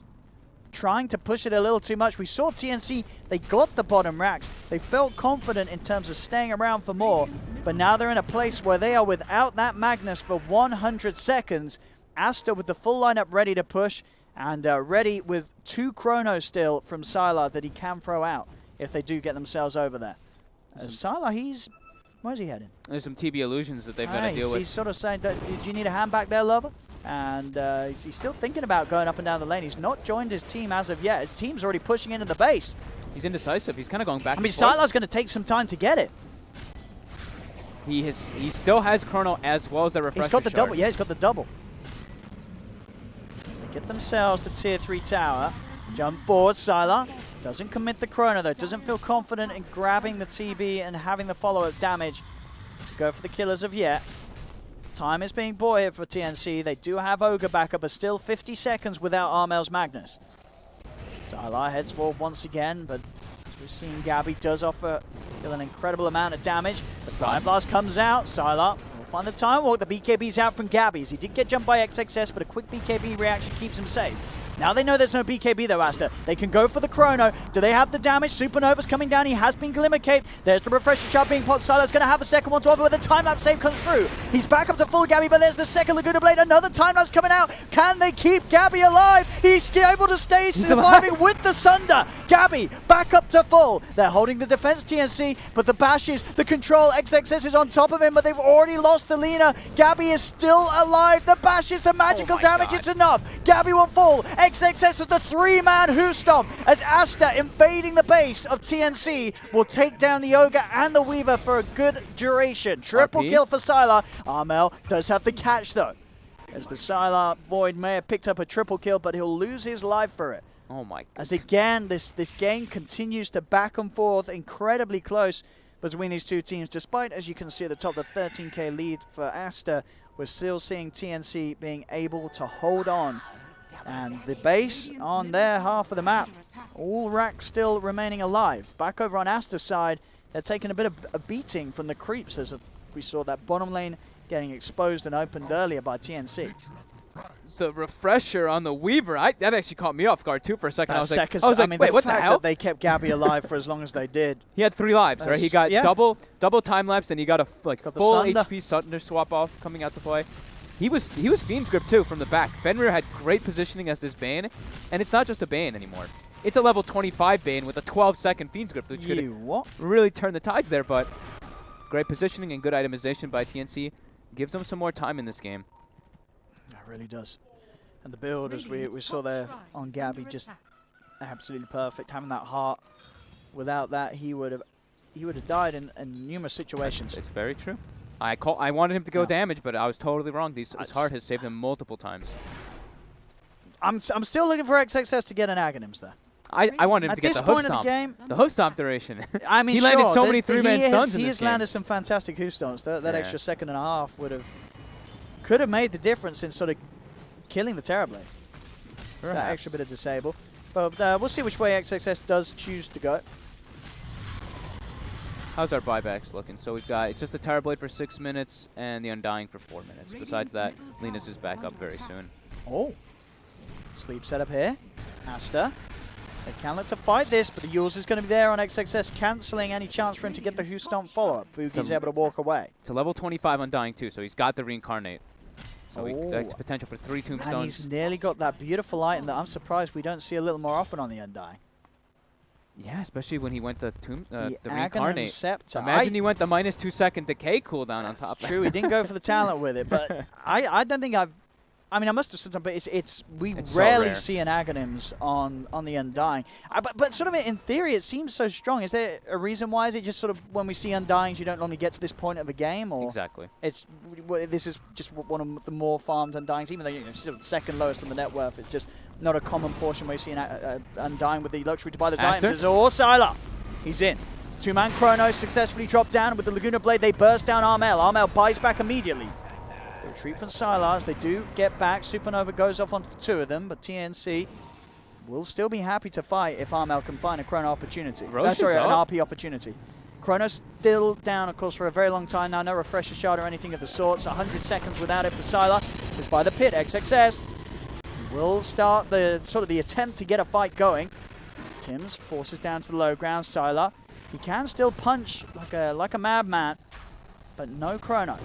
Speaker 2: trying to push it a little too much. We saw TNC, they got the bottom racks. They felt confident in terms of staying around for more, but now they're in a place where they are without that Magnus for 100 seconds. Aster with the full lineup ready to push, and ready with 2 chronos still from Sylar that he can throw out if they do get themselves over there. Sylar, where's he heading?
Speaker 1: There's some TB illusions that they've got to deal with.
Speaker 2: He's sort of saying, did you need a hand back there, lover? And he's still thinking about going up and down the lane. He's not joined his team as of yet. His team's already pushing into the base.
Speaker 1: He's indecisive. He's kind of going back
Speaker 2: and forth. Sylar's going to take some time to get it.
Speaker 1: He still has chrono as well as the refresher.
Speaker 2: He's got the
Speaker 1: shard.
Speaker 2: double. Yeah, he's got the double. They get themselves the tier 3 tower. Jump forward, Sylar. Doesn't commit the chrono though. Doesn't feel confident in grabbing the TB and having the follow-up damage to go for the kill as of yet. Time is being bought here for TNC. They do have Ogre backup, but still 50 seconds without Armel's Magnus. Sylar heads forward once again, but as we've seen, Gabby does offer still an incredible amount of damage. The Time Blast comes out. Sylar will find the Time Walk. The BKB's out from Gabby's. He did get jumped by XXS, but a quick BKB reaction keeps him safe. Now they know there's no BKB though, Aster. They can go for the chrono. Do they have the damage? Supernova's coming down. He has been Glimmer Cape. There's the refresher shot being popped. Sylar's going to have a second one to offer, where the time-lapse save comes through. He's back up to full Gabby, but there's the second Laguna Blade. Another time-lapse coming out. Can they keep Gabby alive? He's able to stay surviving with the Sunder. Gabby back up to full. They're holding the defense, TNC, but the bashes, the control, XXS is on top of him, but they've already lost the Lina. Gabby is still alive. The bashes, the magical damage, it's enough. Gabby will fall. XXS with the 3-man Who Stomp as Aster invading the base of TNC will take down the Ogre and the Weaver for a good duration. Triple kill for Sylar. Armel does have the catch though, as the Sylar Void may have picked up a triple kill, but he'll lose his life for it.
Speaker 1: Oh my god.
Speaker 2: As again, this game continues to back and forth, incredibly close between these two teams. Despite, as you can see at the top, the 13k lead for Aster, we're still seeing TNC being able to hold on. And the base on their half of the map, all racks still remaining alive. Back over on Aster's side, they're taking a bit of a beating from the creeps, as we saw that bottom lane getting exposed and opened earlier by TNC.
Speaker 1: The refresher on the Weaver, that actually caught me off guard too for a second. I was like,
Speaker 2: wait,
Speaker 1: what
Speaker 2: the
Speaker 1: hell?
Speaker 2: That they kept Gabby alive for as long as they did.
Speaker 1: He had 3 lives, right? He got double time lapse, and he got a full HP Sunder swap off coming out to play. He was Fiend's Grip too from the back. Fenrir had great positioning as this Bane, and it's not just a Bane anymore. It's a level 25 Bane with a 12-second Fiend's Grip, which could really turn the tides there, but great positioning and good itemization by TNC gives them some more time in this game.
Speaker 2: That really does. And the build, as we saw there on Gabby, just absolutely perfect. Having that heart, without that, he would have died in numerous situations.
Speaker 1: It's very true. I wanted him to go damage, but I was totally wrong. His heart has saved him multiple times.
Speaker 2: I'm still looking for XXS to get an Aghanims there.
Speaker 1: I wanted him to get the Hook Stomp. The Hook Stomp duration.
Speaker 2: I mean,
Speaker 1: he landed so many 3-man stuns in this game.
Speaker 2: He has landed some fantastic Who Stomps. That extra second and a half could have made the difference in sort of killing the Terrorblade. So that extra bit of disable. But we'll see which way XXS does choose to go.
Speaker 1: How's our buybacks looking? So we've got, it's just the Terrorblade for 6 minutes and the Undying for 4 minutes. Besides that, Linus is back up very soon.
Speaker 2: Oh. Sleep setup here. Aster. They can look to fight this, but the Yules is going to be there on XXS, cancelling any chance for him to get the Who Stomp follow-up. Boogie's able to walk away.
Speaker 1: It's a level 25 Undying too, so he's got the Reincarnate. So that's potential for 3 Tombstones.
Speaker 2: And he's nearly got that beautiful item that I'm surprised we don't see a little more often on the Undying.
Speaker 1: Yeah, especially when he went the
Speaker 2: the
Speaker 1: Reincarnate.
Speaker 2: Scepter.
Speaker 1: Imagine he went the -2 second decay cooldown on top.
Speaker 2: True, he didn't go for the talent with it, but I don't think I've I mean, I must have said something, but we
Speaker 1: It's so
Speaker 2: rarely
Speaker 1: rare.
Speaker 2: see an Aghanims on the Undying. But sort of in theory, it seems so strong. Is there a reason why? Is it just sort of when we see Undyings, you don't normally get to this point of a game? Or
Speaker 1: Exactly.
Speaker 2: this is just one of the more farmed Undyings, even though it's still second lowest on the net worth. It's just not a common portion where you see an Undying with the luxury to buy those
Speaker 1: Aster?
Speaker 2: items. Or Sylar, he's in. Two-man Chrono successfully dropped down. With the Laguna Blade, they burst down Armel. Armel buys back immediately. They retreat from Sylar. They do get back. Supernova goes off onto the two of them, but TNC will still be happy to fight if Armel can find a Chrono opportunity. Sorry, an RP opportunity. Chrono's still down, of course, for a very long time now. No refresher shard or anything of the sorts. 100 seconds without it for Sylar. Is by the pit. XXS will start the attempt to get a fight going. Tim's forces down to the low ground. Sylar, he can still punch like a madman, but no Chrono.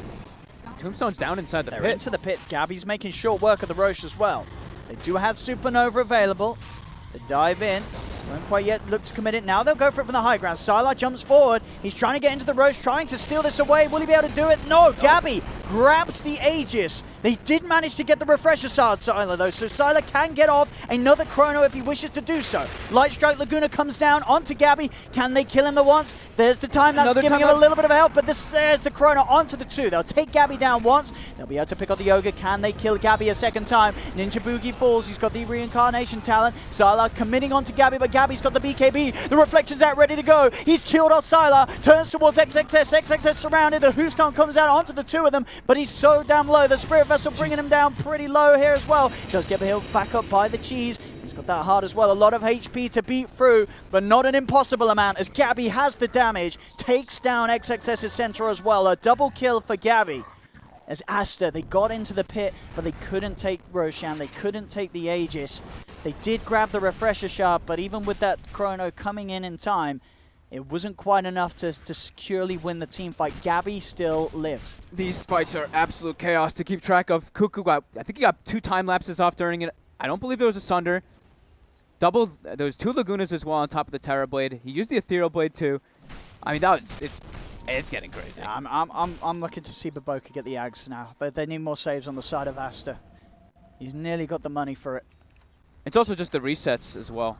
Speaker 1: Tombstone's down inside the
Speaker 2: They're
Speaker 1: pit.
Speaker 2: into the pit. Gabby's making short work of the Roche as well. They do have Supernova available. They dive in. Won't quite yet look to commit it. Now they'll go for it from the high ground. Sylar jumps forward. He's trying to get into the Roche, trying to steal this away. Will he be able to do it? No. Gabby grabs the Aegis. They did manage to get the refresher shard, Sylar, though, so Sylar can get off another Chrono if he wishes to do so. Light Strike Laguna comes down onto Gabby. Can they kill him the once? There's the time that's giving him a little bit of help, but there's the Chrono onto the two. They'll take Gabby down once. They'll be able to pick up the Ogre. Can they kill Gabby a second time? Ninja Boogie falls. He's got the reincarnation talent. Sylar committing onto Gabby, but Gabby's got the BKB. The reflection's out, ready to go. He's killed off Sylar. Turns towards XXS. XXS surrounded. The Houston comes out onto the two of them, but he's so damn low. The Spirit Vessel bringing him down pretty low here as well. Does get healed back up by the cheese. He's got that hard as well. A lot of HP to beat through, but not an impossible amount as Gabby has the damage. Takes down XXS's center as well. A double kill for Gabby. As Aster, they got into the pit, but they couldn't take Roshan. They couldn't take the Aegis. They did grab the refresher shard, but even with that Chrono coming in time, it wasn't quite enough to securely win the team fight. Gabby still lives.
Speaker 1: These fights are absolute chaos to keep track of. Cuckoo I think he got 2 time lapses off during it. I don't believe there was a Sunder. There was 2 Lagunas as well on top of the Terra Blade. He used the Ethereal Blade too. I mean, it's getting crazy.
Speaker 2: I'm looking to see Baboka get the Ags now, but they need more saves on the side of Aster. He's nearly got the money for it.
Speaker 1: It's also just the resets as well.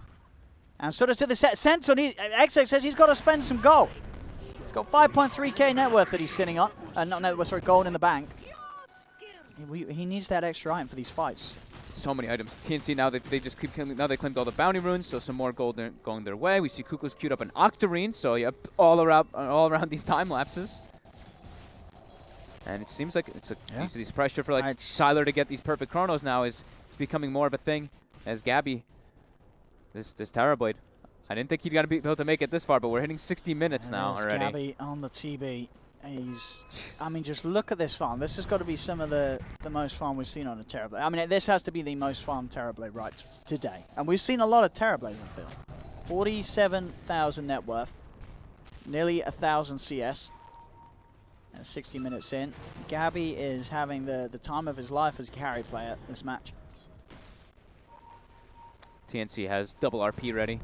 Speaker 2: And sort of to the sense on XX says he's got to spend some gold. He's got 5.3k net worth that he's sitting on. Not net worth, sorry, gold in the bank. He needs that extra item for these fights.
Speaker 1: So many items. TNC now they just keep killing. Now they claimed all the bounty runes, so some more gold going their way. We see Kuko's queued up an Octarine, so yeah, all around these time lapses. And it seems like these pressure for like Sylar to get these perfect chronos now is becoming more of a thing as Gabby. This Terra Blade. I didn't think he'd be able to make it this far, but we're hitting 60 minutes now already.
Speaker 2: Gabby on the TB. I mean, just look at this farm. This has got to be some of the most farm we've seen on a Terra Blade. I mean, this has to be the most farmed Terra Blade right today. And we've seen a lot of Terra Blades in the field. 47,000 net worth. Nearly 1,000 CS. And 60 minutes in. Gabby is having the time of his life as carry player this match.
Speaker 1: TNC has double RP ready.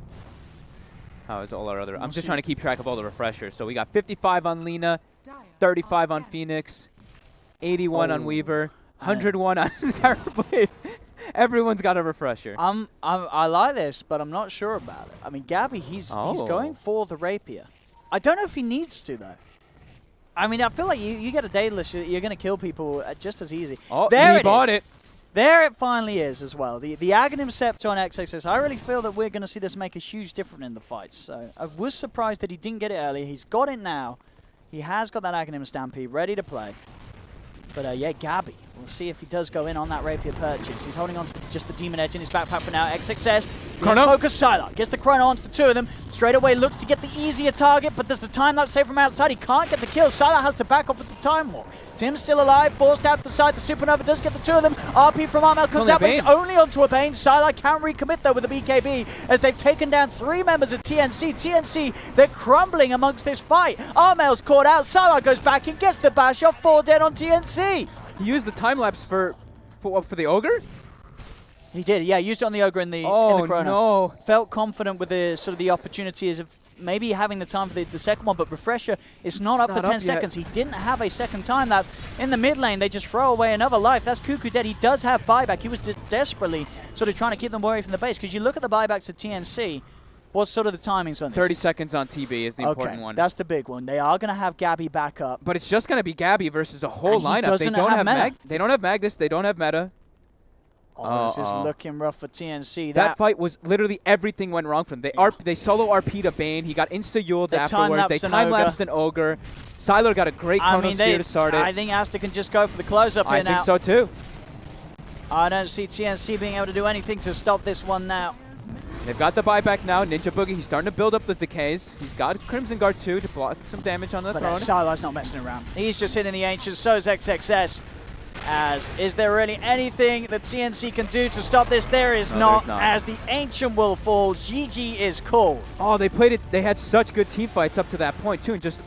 Speaker 1: How is all our other... I'm just trying to keep track of all the refreshers. So we got 55 on Lina, 35 on Phoenix, 81 on Weaver, 101 on Terra Blade. Everyone's got a refresher.
Speaker 2: I like this, but I'm not sure about it. I mean, Gabby, he's going for the Rapier. I don't know if he needs to, though. I mean, I feel like you get a Daedalus, you're going to kill people just as easy.
Speaker 1: Oh, there he bought it.
Speaker 2: There it finally is as well. The Aghanim Scepter on XXS. I really feel that we're going to see this make a huge difference in the fights. So I was surprised that he didn't get it earlier. He's got it now. He has got that Aghanim Stampede ready to play. But yeah, Gabby. We'll see if he does go in on that Rapier purchase. He's holding on to just the Demon Edge in his backpack for now. XXS.
Speaker 1: Chrono.
Speaker 2: Focus Sylar. Gets the Chrono onto the two of them. Straight away looks to get the easier target, but there's the time lapse save from outside. He can't get the kill. Sylar has to back off with the Time Walk. Tim's still alive, forced out to the side. The Supernova does get the two of them. RP from Armel comes out, but it's only onto a Bane. Sylar can't recommit though with the BKB as they've taken down 3 members of TNC. TNC, they're crumbling amongst this fight. Armel's caught out. Sylar goes back and gets the bash off. 4 dead on TNC.
Speaker 1: He used the time lapse for the Ogre? He
Speaker 2: did, yeah. Used it on the Ogre in the Chrono.
Speaker 1: No.
Speaker 2: Felt confident with the sort of the opportunities of maybe having the time for the second one, but Refresher is not up for 10 seconds. He didn't have a second time lapse. In the mid lane, they just throw away another life. That's Cuckoo dead. He does have buyback. He was just desperately sort of trying to keep them away from the base, because you look at the buybacks at TNC, what's sort of the timings on this?
Speaker 1: 30 seconds on TB is the important one.
Speaker 2: That's the big one. They are going to have Gabby back up.
Speaker 1: But it's just going to be Gabby versus a whole lineup. They don't have Mag. They don't have Magnus. They don't have meta.
Speaker 2: This is looking rough for TNC.
Speaker 1: That fight was literally everything went wrong for them. They solo RP'd a Bane. He got insta-uled afterwards. They time-lapsed an Ogre. Sylar got a great Chronosphere to start it.
Speaker 2: I think Aster can just go for the close-up here now.
Speaker 1: I think so too.
Speaker 2: I don't see TNC being able to do anything to stop this one now.
Speaker 1: They've got the buyback now. Ninja Boogie, he's starting to build up the decays. He's got Crimson Guard 2 to block some damage on the throne.
Speaker 2: But Sylar's not messing around. He's just hitting the Ancients. So is XXS. Is there really anything that TNC can do to stop this? There is not. As the Ancient will fall, GG is called.
Speaker 1: Oh, they played it. They had such good team fights up to that point too, and just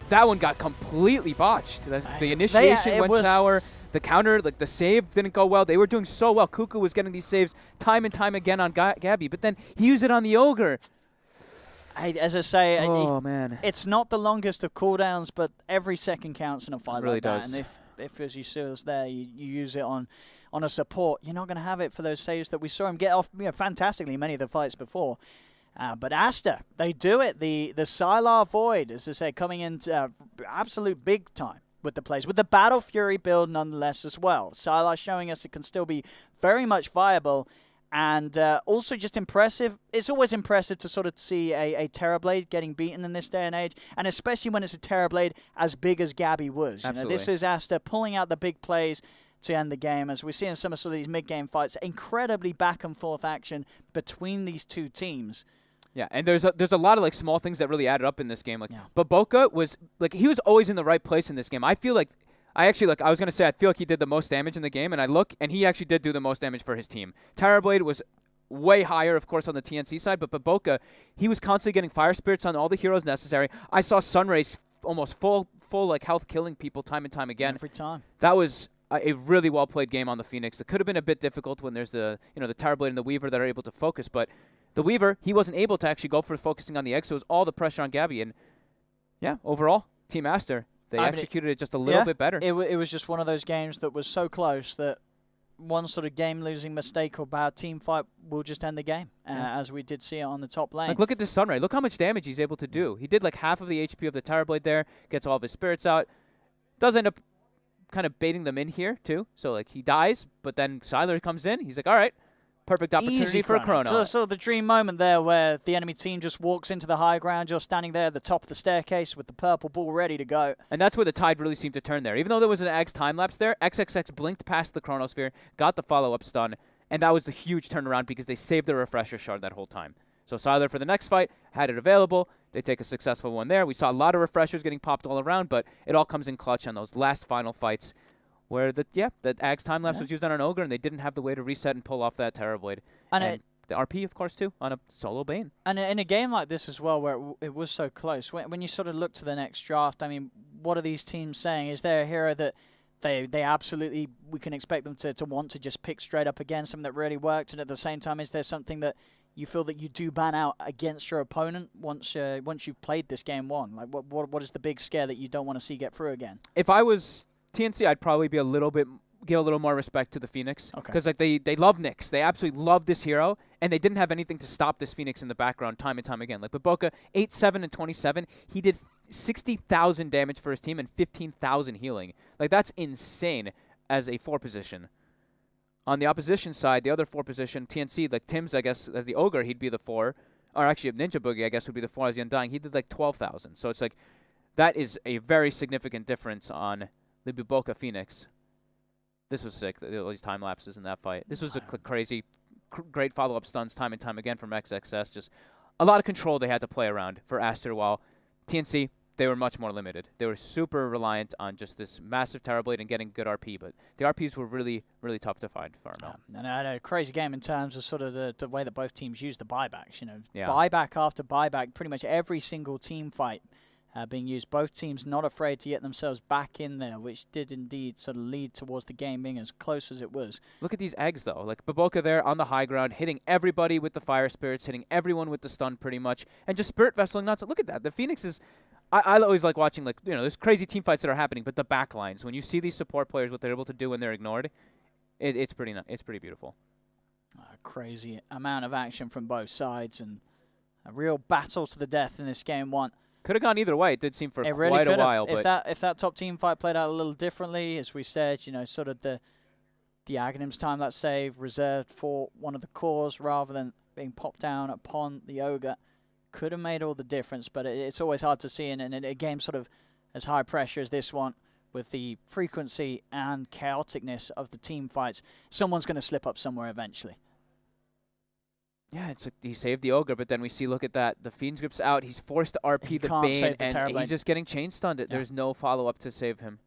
Speaker 1: that one got completely botched. The initiation went sour. The counter, like the save, didn't go well. They were doing so well. Cuckoo was getting these saves time and time again on Gabby, but then he used it on the Ogre.
Speaker 2: As I say,
Speaker 1: man,
Speaker 2: it's not the longest of cooldowns, but every second counts in a fight like that. And if as you see us there, you use it on a support, you're not going to have it for those saves that we saw him get off fantastically many of the fights before. But Aster, they do it. The Sylar Void, as I say, coming into absolute big time with the plays, with the Battle Fury build nonetheless as well. Sylar showing us it can still be very much viable. And also just impressive. It's always impressive to sort of see a Terrorblade getting beaten in this day and age, and especially when it's a Terrorblade as big as Gabby was. You know, this is Aster pulling out the big plays to end the game, as we see in some of these mid-game fights. Incredibly back-and-forth action between these two teams.
Speaker 1: Yeah, and there's a lot of like small things that really added up in this game. Like Baboka was like, he was always in the right place in this game. I feel like I was going to say, I feel like he did the most damage in the game, and I look, and he actually did do the most damage for his team. Terrorblade was way higher, of course, on the TNC side, but Baboka, he was constantly getting Fire Spirits on all the heroes necessary. I saw Sunrays almost full like health killing people time and time again.
Speaker 2: Every time.
Speaker 1: That was a really well-played game on the Phoenix. It could have been a bit difficult when there's the Terrorblade and the Weaver that are able to focus, but the Weaver, he wasn't able to actually go for focusing on the X, so it was all the pressure on Gabby, and yeah, overall, Team Aster, they executed it just a little bit better.
Speaker 2: It was just one of those games that was so close that one sort of game-losing mistake or bad team fight will just end the game, as we did see it on the top lane.
Speaker 1: Like, look at this Sunray. Look how much damage he's able to do. He did like half of the HP of the Terrorblade there, gets all of his spirits out. Does end up kind of baiting them in here, too. So, like, he dies, but then Sylar comes in. He's like, all right. Perfect opportunity for a chrono.
Speaker 2: So the dream moment there where the enemy team just walks into the high ground. You're standing there at the top of the staircase with the purple ball ready to go.
Speaker 1: And that's where the tide really seemed to turn there. Even though there was an Ags time-lapse there, XXX blinked past the Chronosphere, got the follow-up stun, and that was the huge turnaround because they saved the refresher shard that whole time. So Sylar for the next fight had it available. They take a successful one there. We saw a lot of refreshers getting popped all around, but it all comes in clutch on those last final fights where the Ags time-lapse was used on an Ogre, and they didn't have the way to reset and pull off that Terrorblade. And the RP, of course, too, on a solo Bane. And
Speaker 2: in a game like this as well, where it was so close, when you sort of look to the next draft, I mean, what are these teams saying? Is there a hero that they absolutely, we can expect them to want to just pick straight up again, something that really worked, and at the same time, is there something that you feel that you do ban out against your opponent once you've played this game one? Like, what is the big scare that you don't want to see get through again?
Speaker 1: If I was TNC, I'd probably be give a little more respect to the Phoenix. Because like they love Nyx. They absolutely love this hero, and they didn't have anything to stop this Phoenix in the background time and time again. Like Baboka, 8-7 and 27, he did 60,000 damage for his team and 15,000 healing. Like, that's insane as a 4 position. On the opposition side, the other 4 position, TNC, like Tim's, I guess, as the Ogre, he'd be the 4. Or actually, Ninja Boogie, I guess, would be the 4 as the Undying. He did like 12,000. So it's like, that is a very significant difference on the Baboka Phoenix. This was sick, all these time lapses in that fight. This was a crazy, great follow-up stuns time and time again from XXS. Just a lot of control they had to play around for Aster, while TNC, they were much more limited. They were super reliant on just this massive Terrorblade and getting good RP, but the RPs were really, really tough to find for Arno.
Speaker 2: And I had a crazy game in terms of sort of the way that both teams used the buybacks. You know, buyback after buyback, pretty much every single team fight. being used. Both teams not afraid to get themselves back in there, which did indeed sort of lead towards the game being as close as it was.
Speaker 1: Look at these eggs, though. Like, Baboka there on the high ground, hitting everybody with the Fire Spirits, hitting everyone with the stun pretty much, and just Spirit Vesseling nuts. Look at that. The Phoenix is... I always like watching, like, you know, there's crazy team fights that are happening, but the back lines, when you see these support players, what they're able to do when they're ignored, it's pretty beautiful.
Speaker 2: A crazy amount of action from both sides, and a real battle to the death in this game one.
Speaker 1: Could have gone either way. It did seem for
Speaker 2: really
Speaker 1: quite a while.
Speaker 2: If that top team fight played out a little differently, as we said, you know, sort of the Aghanims time, that save reserved for one of the cores rather than being popped down upon the Ogre, could have made all the difference. But it's always hard to see in a game sort of as high pressure as this one, with the frequency and chaoticness of the team fights. Someone's going to slip up somewhere eventually.
Speaker 1: Yeah, it's like he saved the Ogre, but then we see, look at that, the Fiend's Grip's out. He's forced to RP the Bane, and he's just getting chain stunned. Yeah. There's no follow-up to save him.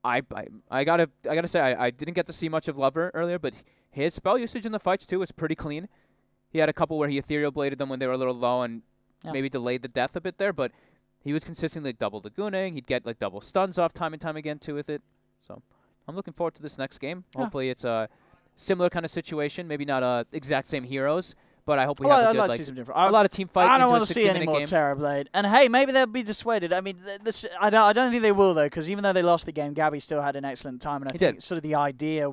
Speaker 1: I gotta say, I didn't get to see much of Lover earlier, but his spell usage in the fights too was pretty clean. He had a couple where he ethereal bladed them when they were a little low and maybe delayed the death a bit there, but he was consistently double Lagooning. He'd get like double stuns off time and time again too with it. So I'm looking forward to this next game. Yeah. Hopefully it's a similar kind of situation, maybe not exact same heroes, but I hope we have a good, like, a lot of team fight.
Speaker 2: I don't want to see any more Terrorblade. And hey, maybe they'll be dissuaded. I mean, I don't think they will though, because even though they lost the game, Gabby still had an excellent time, and I think sort of the idea